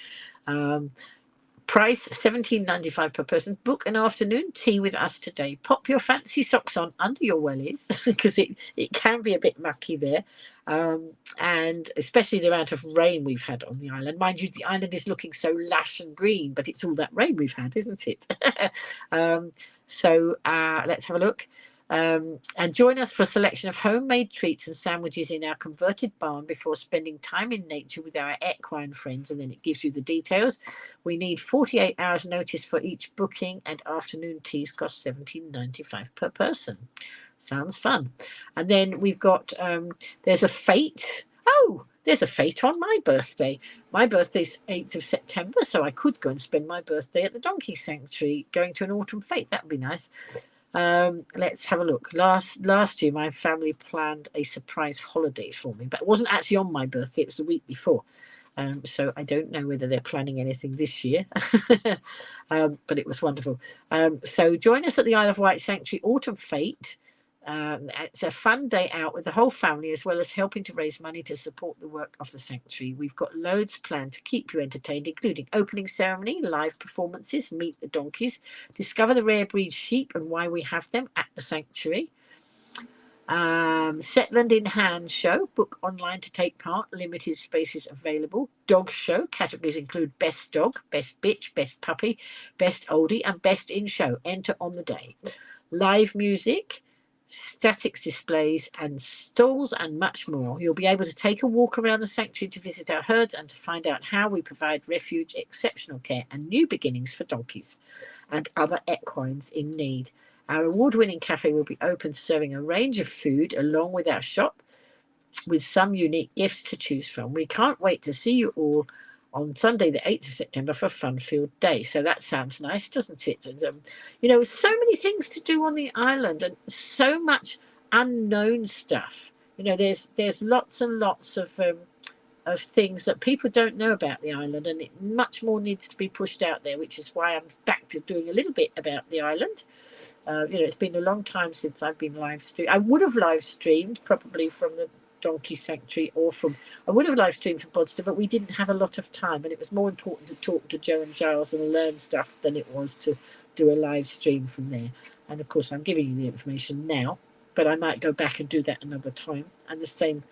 Price $17.95 per person. Book an afternoon tea with us today. Pop your fancy socks on under your wellies, because it can be a bit mucky there, and especially the amount of rain we've had on the island. Mind you, the island is looking so lush and green, but it's all that rain we've had, isn't it? So let's have a look. And join us for a selection of homemade treats and sandwiches in our converted barn before spending time in nature with our equine friends. And then it gives you the details. We need 48 hours notice for each booking, and afternoon teas cost $17.95 per person. Sounds fun. And then we've got there's a fete. Oh, there's a fete on my birthday. My birthday's 8th of September, so I could go and spend my birthday at the Donkey Sanctuary, going to an autumn fete. That would be nice. Let's have a look. Last year, my family planned a surprise holiday for me, but it wasn't actually on my birthday. It was the week before. So I don't know whether they're planning anything this year, but it was wonderful. So join us at the Isle of Wight Sanctuary Autumn Fete. It's a fun day out with the whole family, as well as helping to raise money to support the work of the sanctuary. We've got loads planned to keep you entertained, including opening ceremony, live performances, meet the donkeys, discover the rare breed sheep and why we have them at the sanctuary. Shetland in Hand show, book online to take part, limited spaces available. Dog show, categories include best dog, best bitch, best puppy, best oldie and best in show. Enter on the day. Live music, statics displays and stalls and much more. You'll be able to take a walk around the sanctuary to visit our herds and to find out how we provide refuge, exceptional care and new beginnings for donkeys and other equines in need. Our award-winning cafe will be open, serving a range of food along with our shop with some unique gifts to choose from. We can't wait to see you all on Sunday, the 8th of September for Funfield Day. So that sounds nice, doesn't it? And, so many things to do on the island and so much unknown stuff. There's lots and lots of things that people don't know about the island, and it much more needs to be pushed out there, which is why I'm back to doing a little bit about the island. It's been a long time since I've been live streamed. I would have live streamed probably from the Donkey Sanctuary I would have live streamed from Bodster, but we didn't have a lot of time, and it was more important to talk to Jo and Giles and learn stuff than it was to do a live stream from there. And of course I'm giving you the information now, but I might go back and do that another time. And the same,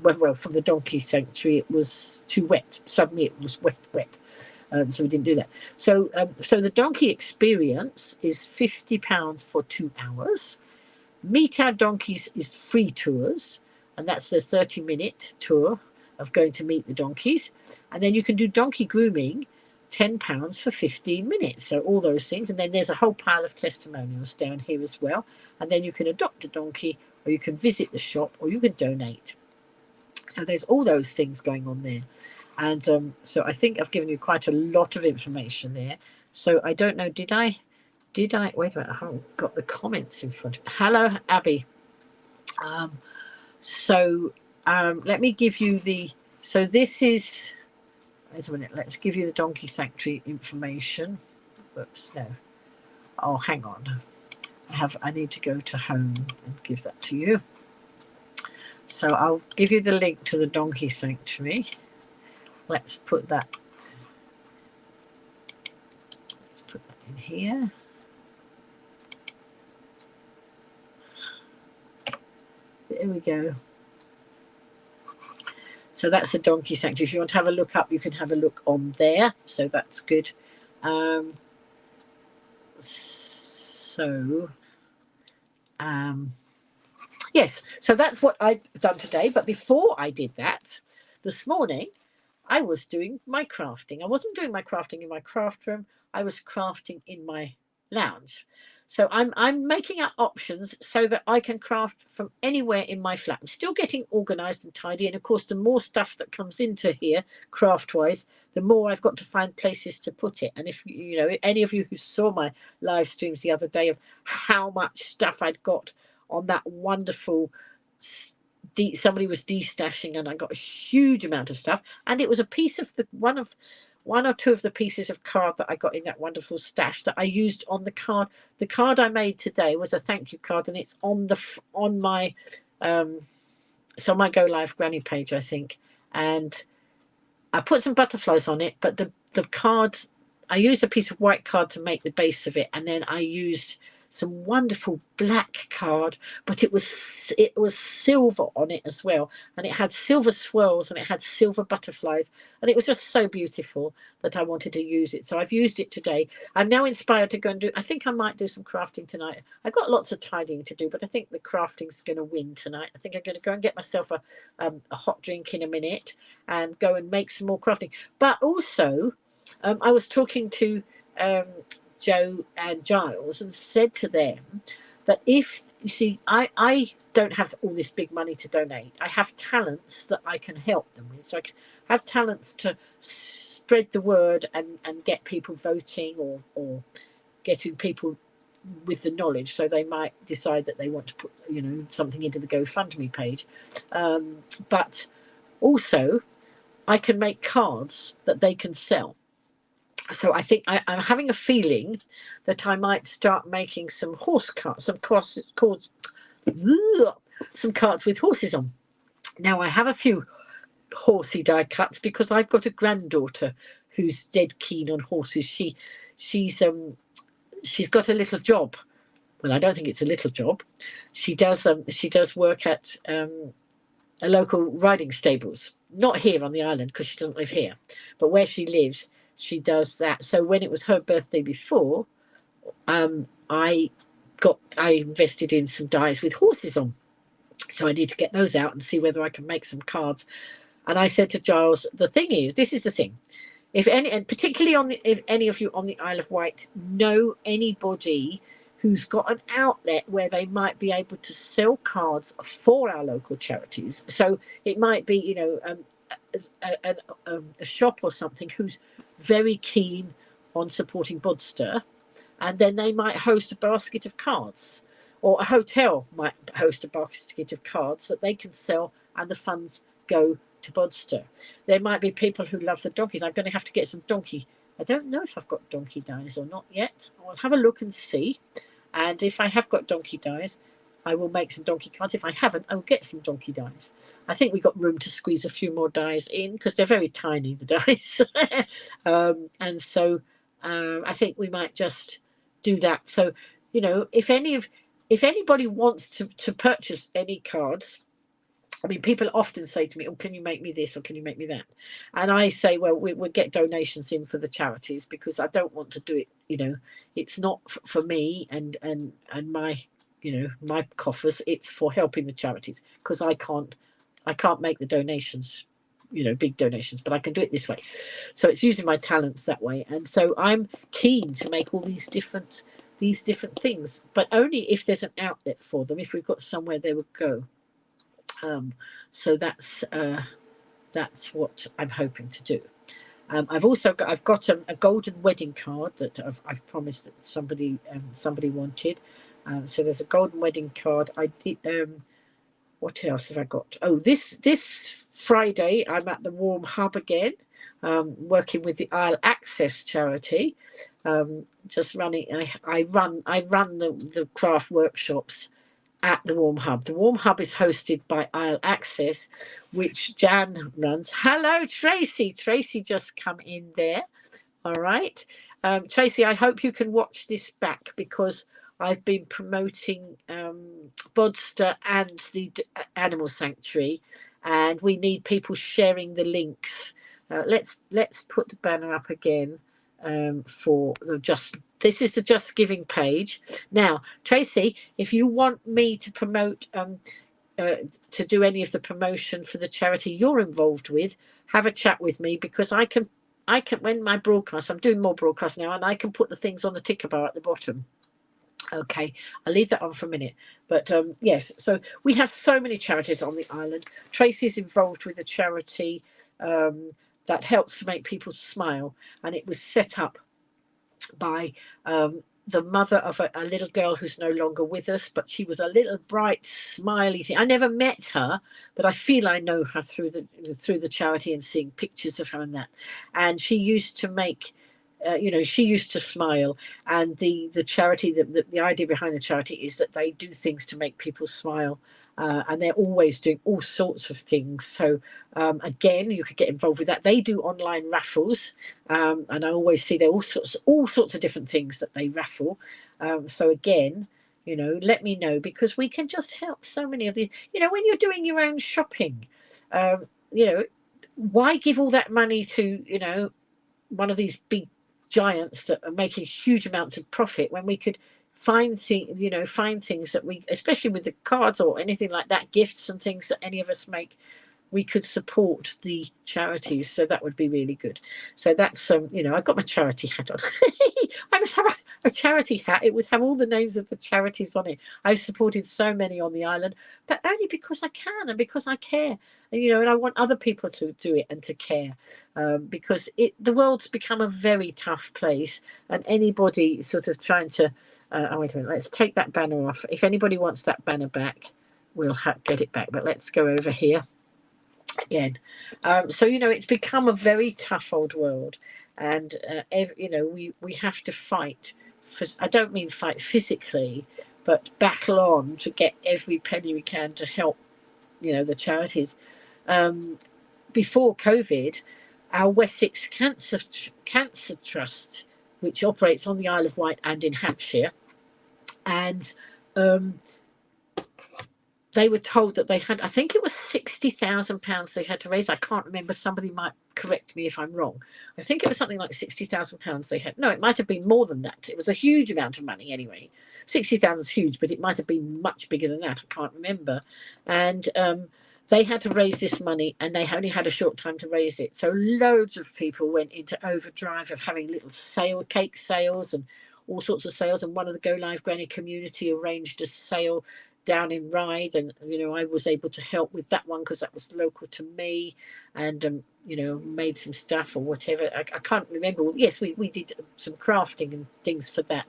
well, from the Donkey Sanctuary it was too wet. Suddenly it was wet. So we didn't do that. So the donkey experience is £50 for 2 hours. Meet Our Donkeys is free tours, and that's the 30-minute tour of going to meet the donkeys. And then you can do donkey grooming, £10 for 15 minutes. So all those things. And then there's a whole pile of testimonials down here as well. And then you can adopt a donkey, or you can visit the shop, or you can donate. So there's all those things going on there. And so I think I've given you quite a lot of information there. So I don't know, did I, wait a minute, I haven't got the comments in front of me. Hello, Abby. Let me give you so this is, wait a minute, let's give you the Donkey Sanctuary information. Whoops, no. Oh, hang on. I need to go to home and give that to you. So I'll give you the link to the Donkey Sanctuary. Let's put that in here. There we go. So that's the Donkey Sanctuary. If you want to have a look up, you can have a look on there. So that's good. Yes, so that's what I've done today. But before I did that, this morning, I was doing my crafting. I wasn't doing my crafting in my craft room. I was crafting in my lounge. So I'm making up options so that I can craft from anywhere in my flat. I'm still getting organised and tidy. And of course, the more stuff that comes into here, craft-wise, the more I've got to find places to put it. And if, any of you who saw my live streams the other day of how much stuff I'd got on that wonderful, somebody was destashing, and I got a huge amount of stuff. And it was a piece of one or two of the pieces of card that I got in that wonderful stash that I used on the card. The card I made today was a thank you card, and it's on my Go Live Granny page, I think. And I put some butterflies on it, but the card, I used a piece of white card to make the base of it, and then I used some wonderful black card, but it was silver on it as well, and it had silver swirls and it had silver butterflies, and it was just so beautiful that I wanted to use it. So I've used it today. I'm now inspired to go and I think I might do some crafting tonight. I've got lots of tidying to do, but I think the crafting's going to win tonight. I think I'm going to go and get myself a hot drink in a minute and go and make some more crafting. But also I was talking to Jo and Giles and said to them that if you see, I don't have all this big money to donate. I have talents that I can help them with. So I have talents to spread the word and get people voting, or getting people with the knowledge, so they might decide that they want to put something into the GoFundMe page. But also I can make cards that they can sell. So I think I'm having a feeling that I might start making some horse cards, some cards with horses on. Now I have a few horsey die cuts because I've got a granddaughter who's dead keen on horses. She's got a little job. Well, I don't think it's a little job. She does work at a local riding stables, not here on the island because she doesn't live here, but where she lives, she does that. So when it was her birthday before, I invested in some dies with horses on. So I need to get those out and see whether I can make some cards. And I said to Giles, this is the thing. If any, and particularly if any of you on the Isle of Wight know anybody who's got an outlet where they might be able to sell cards for our local charities. So it might be, a shop or something who's very keen on supporting Bodster, and then they might host a basket of cards, or a hotel might host a basket of cards that they can sell, and the funds go to Bodster. There might be people who love the donkeys. I'm going to have to get some donkey. I don't know if I've got donkey dies or not yet. I'll have a look and see. And if I have got donkey dies, I will make some donkey cards. If I haven't, I will get some donkey dies. I think we've got room to squeeze a few more dies in because they're very tiny, the dies. And so I think we might just do that. So, if anybody wants to purchase any cards, I mean, people often say to me, "Oh, can you make me this or can you make me that?" And I say, well, we'll get donations in for the charities because I don't want to do it. It's not for me and my, my coffers. It's for helping the charities because I can't make the donations, big donations, but I can do it this way. So it's using my talents that way. And so I'm keen to make all these different things, but only if there's an outlet for them. If we've got somewhere they would go. So that's what I'm hoping to do. I've got a golden wedding card that I've promised that somebody wanted. So there's a golden wedding card. I did. What else have I got? Oh, this Friday I'm at the Warm Hub again, working with the Isle Access charity. Just running. I run the craft workshops at the Warm Hub. The Warm Hub is hosted by Isle Access, which Jan runs. Hello, Tracy. Tracy just come in there. All right. Tracy, I hope you can watch this back because I've been promoting Bodster and the Animal Sanctuary, and we need people sharing the links. Let's put the banner up again for the This is the Just Giving page. Now, Tracy, if you want me to promote, to do any of the promotion for the charity you're involved with, have a chat with me because I can, when my broadcast, I'm doing more broadcasts now, and I can put the things on the ticker bar at the bottom. Okay, I'll leave that on for a minute. But yes, so we have so many charities on the island. Tracy's involved with a charity that helps to make people smile, and it was set up by the mother of a little girl who's no longer with us, but she was a little bright, smiley thing. I never met her, but I feel I know her through the charity and seeing pictures of her and that. And she used to make, she used to smile. And the charity, the idea behind the charity is that they do things to make people smile. And they're always doing all sorts of things. So again, you could get involved with that. They do online raffles, and I always see there are all sorts of different things that they raffle. So again, let me know because we can just help so many of the. When you're doing your own shopping, why give all that money to one of these big giants that are making huge amounts of profit when we could find things that we, especially with the cards or anything like that, gifts and things that any of us make, we could support the charities. So that would be really good. So that's I got my charity hat on. I must have a charity hat. It would have all the names of the charities on it. I've supported so many on the island, but only because I can and because I care. And I want other people to do it and to care, because the world's become a very tough place, and anybody sort of trying to wait a minute, let's take that banner off. If anybody wants that banner back, we'll get it back, but let's go over here again. So it's become a very tough old world, and we have to fight for, I don't mean fight physically, but battle on to get every penny we can to help the charities. Before COVID, our Wessex Cancer Trust, which operates on the Isle of Wight and in Hampshire, and they were told that they had, I think it was £60,000 they had to raise. I can't remember. Somebody might correct me if I'm wrong. I think it was something like £60,000 they had. No, it might have been more than that. It was a huge amount of money anyway. 60,000 is huge, but it might have been much bigger than that. I can't remember. And they had to raise this money, and they only had a short time to raise it. So loads of people went into overdrive of having little cake sales and all sorts of sales. And one of the Go Live Granny community arranged a sale down in Ryde, and I was able to help with that one because that was local to me, and made some stuff or whatever. I can't remember. Yes, we did some crafting and things for that,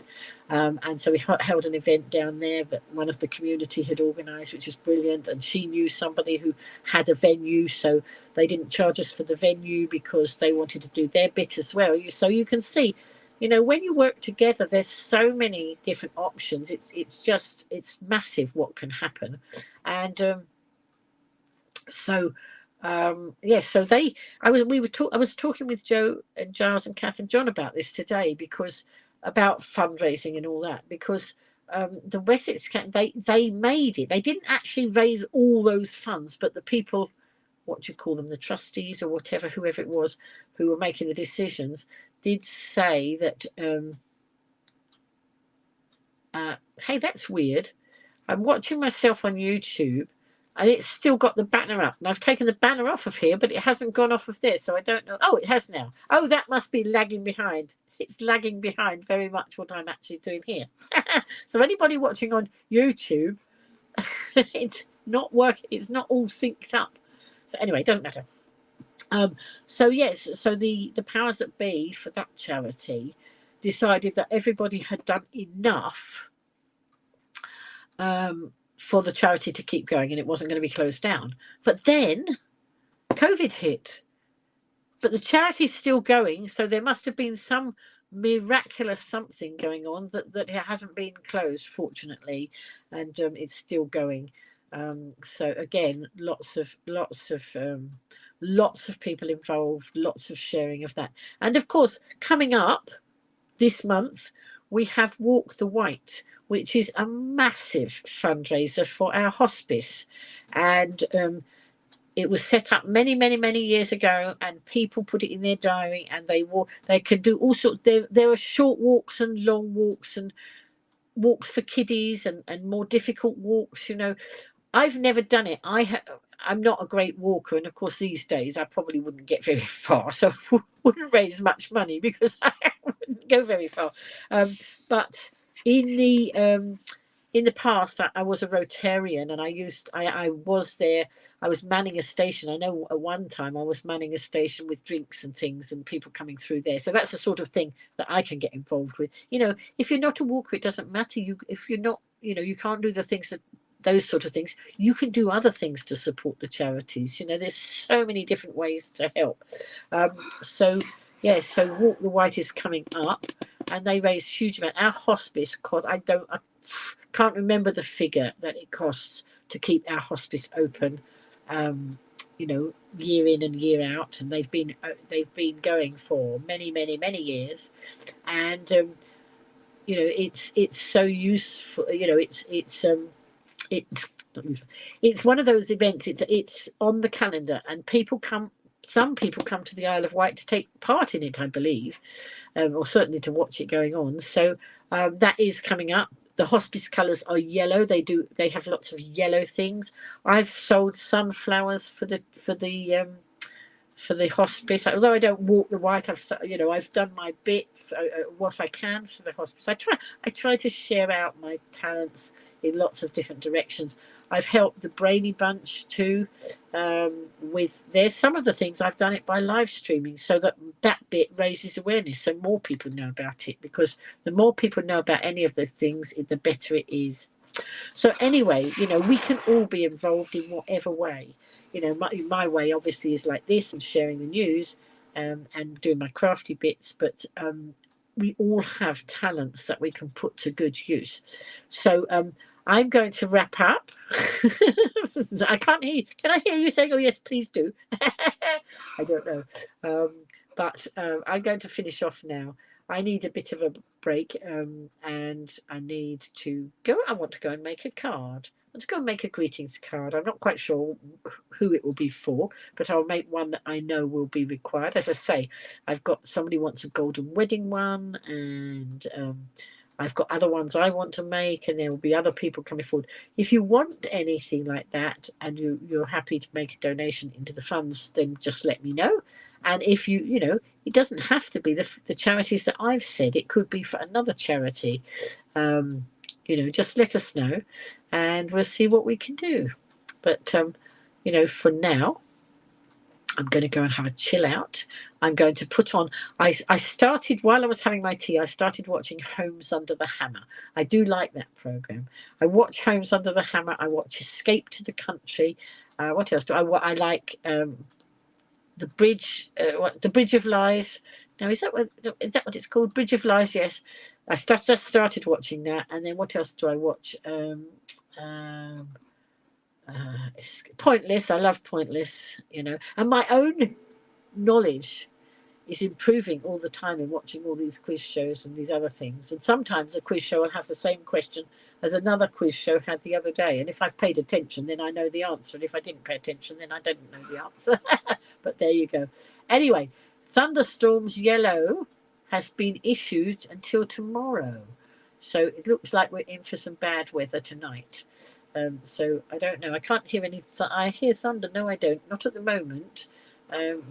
and so we held an event down there that one of the community had organised, which was brilliant. And she knew somebody who had a venue, so they didn't charge us for the venue because they wanted to do their bit as well. So you can see, when you work together, there's so many different options. It's massive what can happen. And so I was talking with Jo and Giles and Kath and John about this today, because about fundraising and all that, because the Wessex they made it. They didn't actually raise all those funds, but the people, what do you call them, the trustees or whatever, whoever it was who were making the decisions, did say that hey, that's weird. I'm watching myself on YouTube and it's still got the banner up, and I've taken the banner off of here, but it hasn't gone off of there, so I don't know. Oh, it has now. Oh, that must be lagging behind. It's lagging behind very much what I'm actually doing here. So anybody watching on YouTube, it's not working. It's not all synced up. So anyway, it doesn't matter. So the powers that be for that charity decided that everybody had done enough for the charity to keep going, and it wasn't going to be closed down. But then COVID hit, but the charity's still going, so there must have been some miraculous something going on that it hasn't been closed, fortunately, and it's still going. So again, lots of people involved, lots of sharing of that. And of course, coming up this month, we have Walk the White, which is a massive fundraiser for our hospice. And it was set up many, many, many years ago, and people put it in their diary, and they could do all sorts. There are short walks and long walks, and walks for kiddies, and more difficult walks. I've never done it. I'm not a great walker, and of course these days I probably wouldn't get very far, so I wouldn't raise much money because I wouldn't go very far. But in the past, I was a Rotarian, and I was there. I was manning a station. I know at one time I was manning a station with drinks and things, and people coming through there. So that's the sort of thing that I can get involved with. If you're not a walker, it doesn't matter. If you're not, you can't do the things that. Those sort of things, you can do other things to support the charities. There's so many different ways to help. So Walk the White is coming up, and they raise huge amount. Our hospice cost, I can't remember the figure that it costs to keep our hospice open, year in and year out, and they've been going for many, many, many years, and it's so useful. It's one of those events. It's on the calendar, and some people come to the Isle of Wight to take part in it, I believe, or certainly to watch it going on. So that is coming up. The hospice colours are yellow. They have lots of yellow things. I've sold sunflowers for the hospice. Although I don't walk the white, I've done my bit, what I can for the hospice. I try to share out my talents in lots of different directions. I've helped the Brainy Bunch too with some of the things. I've done it by live streaming, so that bit raises awareness, so more people know about it, because the more people know about any of the things, the better it is. So anyway, we can all be involved in whatever way. My way obviously is like this, and sharing the news and doing my crafty bits, but we all have talents that we can put to good use. So I'm going to wrap up. I can't hear you. Can I hear you saying, oh yes, please do? I don't know. But I'm going to finish off now. I need a bit of a break, and I need to go. I want to go and make a card. I want to go and make a greetings card. I'm not quite sure who it will be for, but I'll make one that I know will be required. As I say, I've got somebody wants a golden wedding one, and I've got other ones I want to make, and there will be other people coming forward. If you want anything like that, and you're happy to make a donation into the funds, then just let me know. And if it doesn't have to be the charities that I've said. It could be for another charity. Just let us know, and we'll see what we can do. But for now, I'm going to go and have a chill out. I'm going to put on. I started, while I was having my tea, I started watching Homes Under the Hammer. I do like that program. I watch Homes Under the Hammer. I watch Escape to the Country. What else do I like? The Bridge, the Bridge of Lies. Now, is that what it's called? Bridge of Lies. Yes, I just started watching that. And then what else do I watch? It's Pointless. I love Pointless. And my own knowledge is improving all the time in watching all these quiz shows and these other things. And sometimes a quiz show will have the same question as another quiz show had the other day. And if I've paid attention, then I know the answer. And if I didn't pay attention, then I didn't know the answer. But there you go. Anyway, thunderstorms yellow has been issued until tomorrow. So it looks like we're in for some bad weather tonight. So I don't know. I can't hear any. I hear thunder. No, I don't. Not at the moment.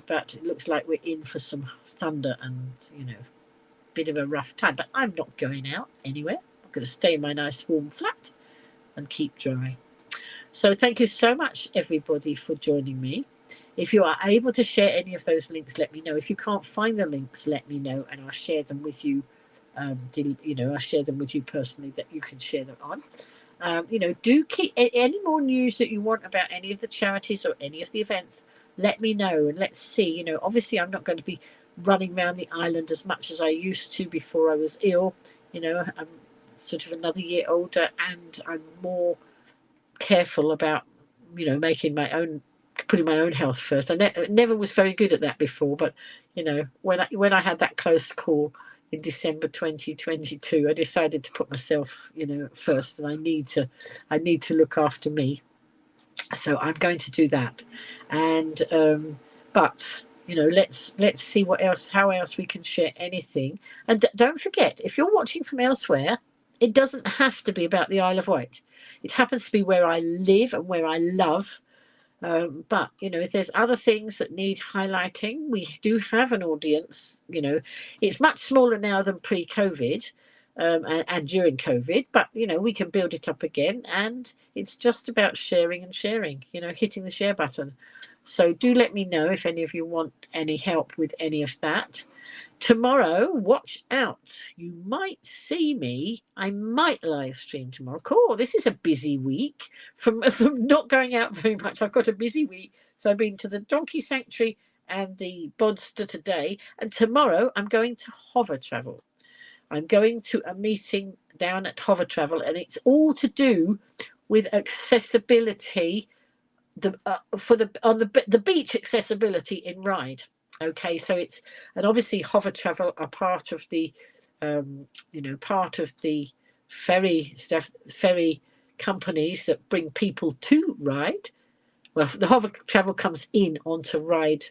But it looks like we're in for some thunder and, bit of a rough time. But I'm not going out anywhere. I'm going to stay in my nice warm flat and keep dry. So thank you so much, everybody, for joining me. If you are able to share any of those links, let me know. If you can't find the links, let me know, and I'll share them with you. I'll share them with you personally, that you can share them on. Do keep any more news that you want about any of the charities or any of the events. Let me know, and let's see. Obviously I'm not going to be running around the island as much as I used to before I was ill. I'm sort of another year older, and I'm more careful about putting my own health first. I never was very good at that before, but when I had that close call in December 2022, I decided to put myself first, and I need to look after me. So I'm going to do that. And but let's see how else we can share anything. And don't forget, if you're watching from elsewhere, it doesn't have to be about the Isle of Wight. It happens to be where I live and where I love. But if there's other things that need highlighting, we do have an audience. It's much smaller now than pre-COVID and during COVID, but we can build it up again, and it's just about sharing and sharing, hitting the share button. So do let me know if any of you want any help with any of that. Tomorrow, watch out. You might see me. I might live stream tomorrow. Cool. This is a busy week from not going out very much. I've got a busy week. So I've been to the Donkey Sanctuary and the Bodster today. And tomorrow I'm going to Hover Travel. I'm going to a meeting down at Hover Travel, and it's all to do with accessibility, the beach accessibility in Ryde. Okay, so and obviously Hover Travel are part of the ferry companies that bring people to Ryde. Well, the Hover Travel comes in onto Ryde,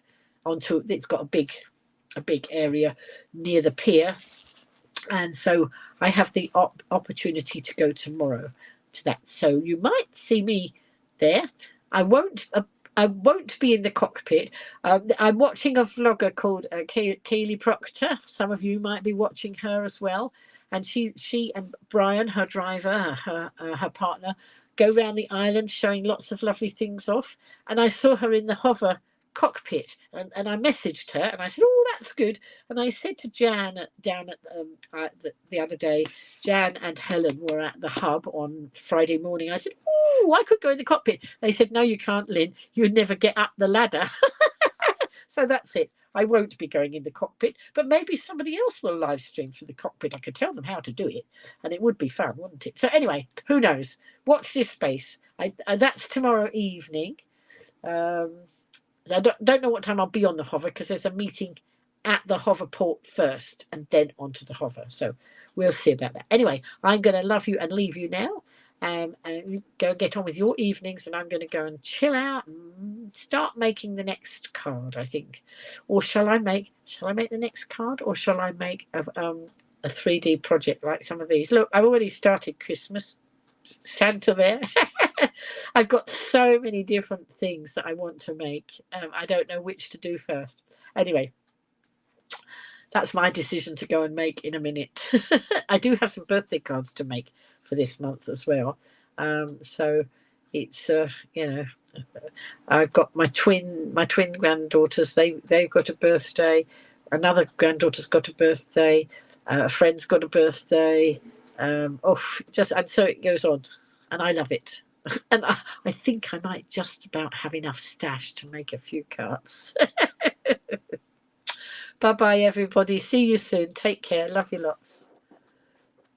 it's got a big area near the pier, And so I have the opportunity to go tomorrow to that. So you might see me there. I won't be in the cockpit. I'm watching a vlogger called Kaylee Proctor. Some of you might be watching her as well. And she and Brian, her driver, her partner, go around the island showing lots of lovely things off. And I saw her in the hover cockpit, and I messaged her and I said, "Oh, that's good." And I said to Jan down at the other day, Jan and Helen were at the hub on Friday morning. I said, "Oh, I could go in the cockpit." They said, "No, you can't, Lynn. You'd never get up the ladder." So that's it. I won't be going in the cockpit, but maybe somebody else will live stream from the cockpit. I could tell them how to do it, and it would be fun, wouldn't it? So anyway, who knows? Watch this space. That's tomorrow evening. I don't know what time I'll be on the hover because there's a meeting at the hover port first and then onto the hover. So we'll see about that. Anyway, I'm going to love you and leave you now. And you go get on with your evenings, and I'm going to go and chill out and start making the next card, I think. Or shall I make the next card, or shall I make a 3D project like some of these? Look, I've already started Christmas. Santa there. I've got so many different things that I want to make. I don't know which to do first. Anyway, that's my decision to go and make in a minute. I do have some birthday cards to make for this month as well. So it's I've got my twin granddaughters. They've got a birthday. Another granddaughter's got a birthday. A friend's got a birthday. And so it goes on, and I love it. And I think I might just about have enough stash to make a few cards. Bye bye, everybody. See you soon. Take care. Love you lots.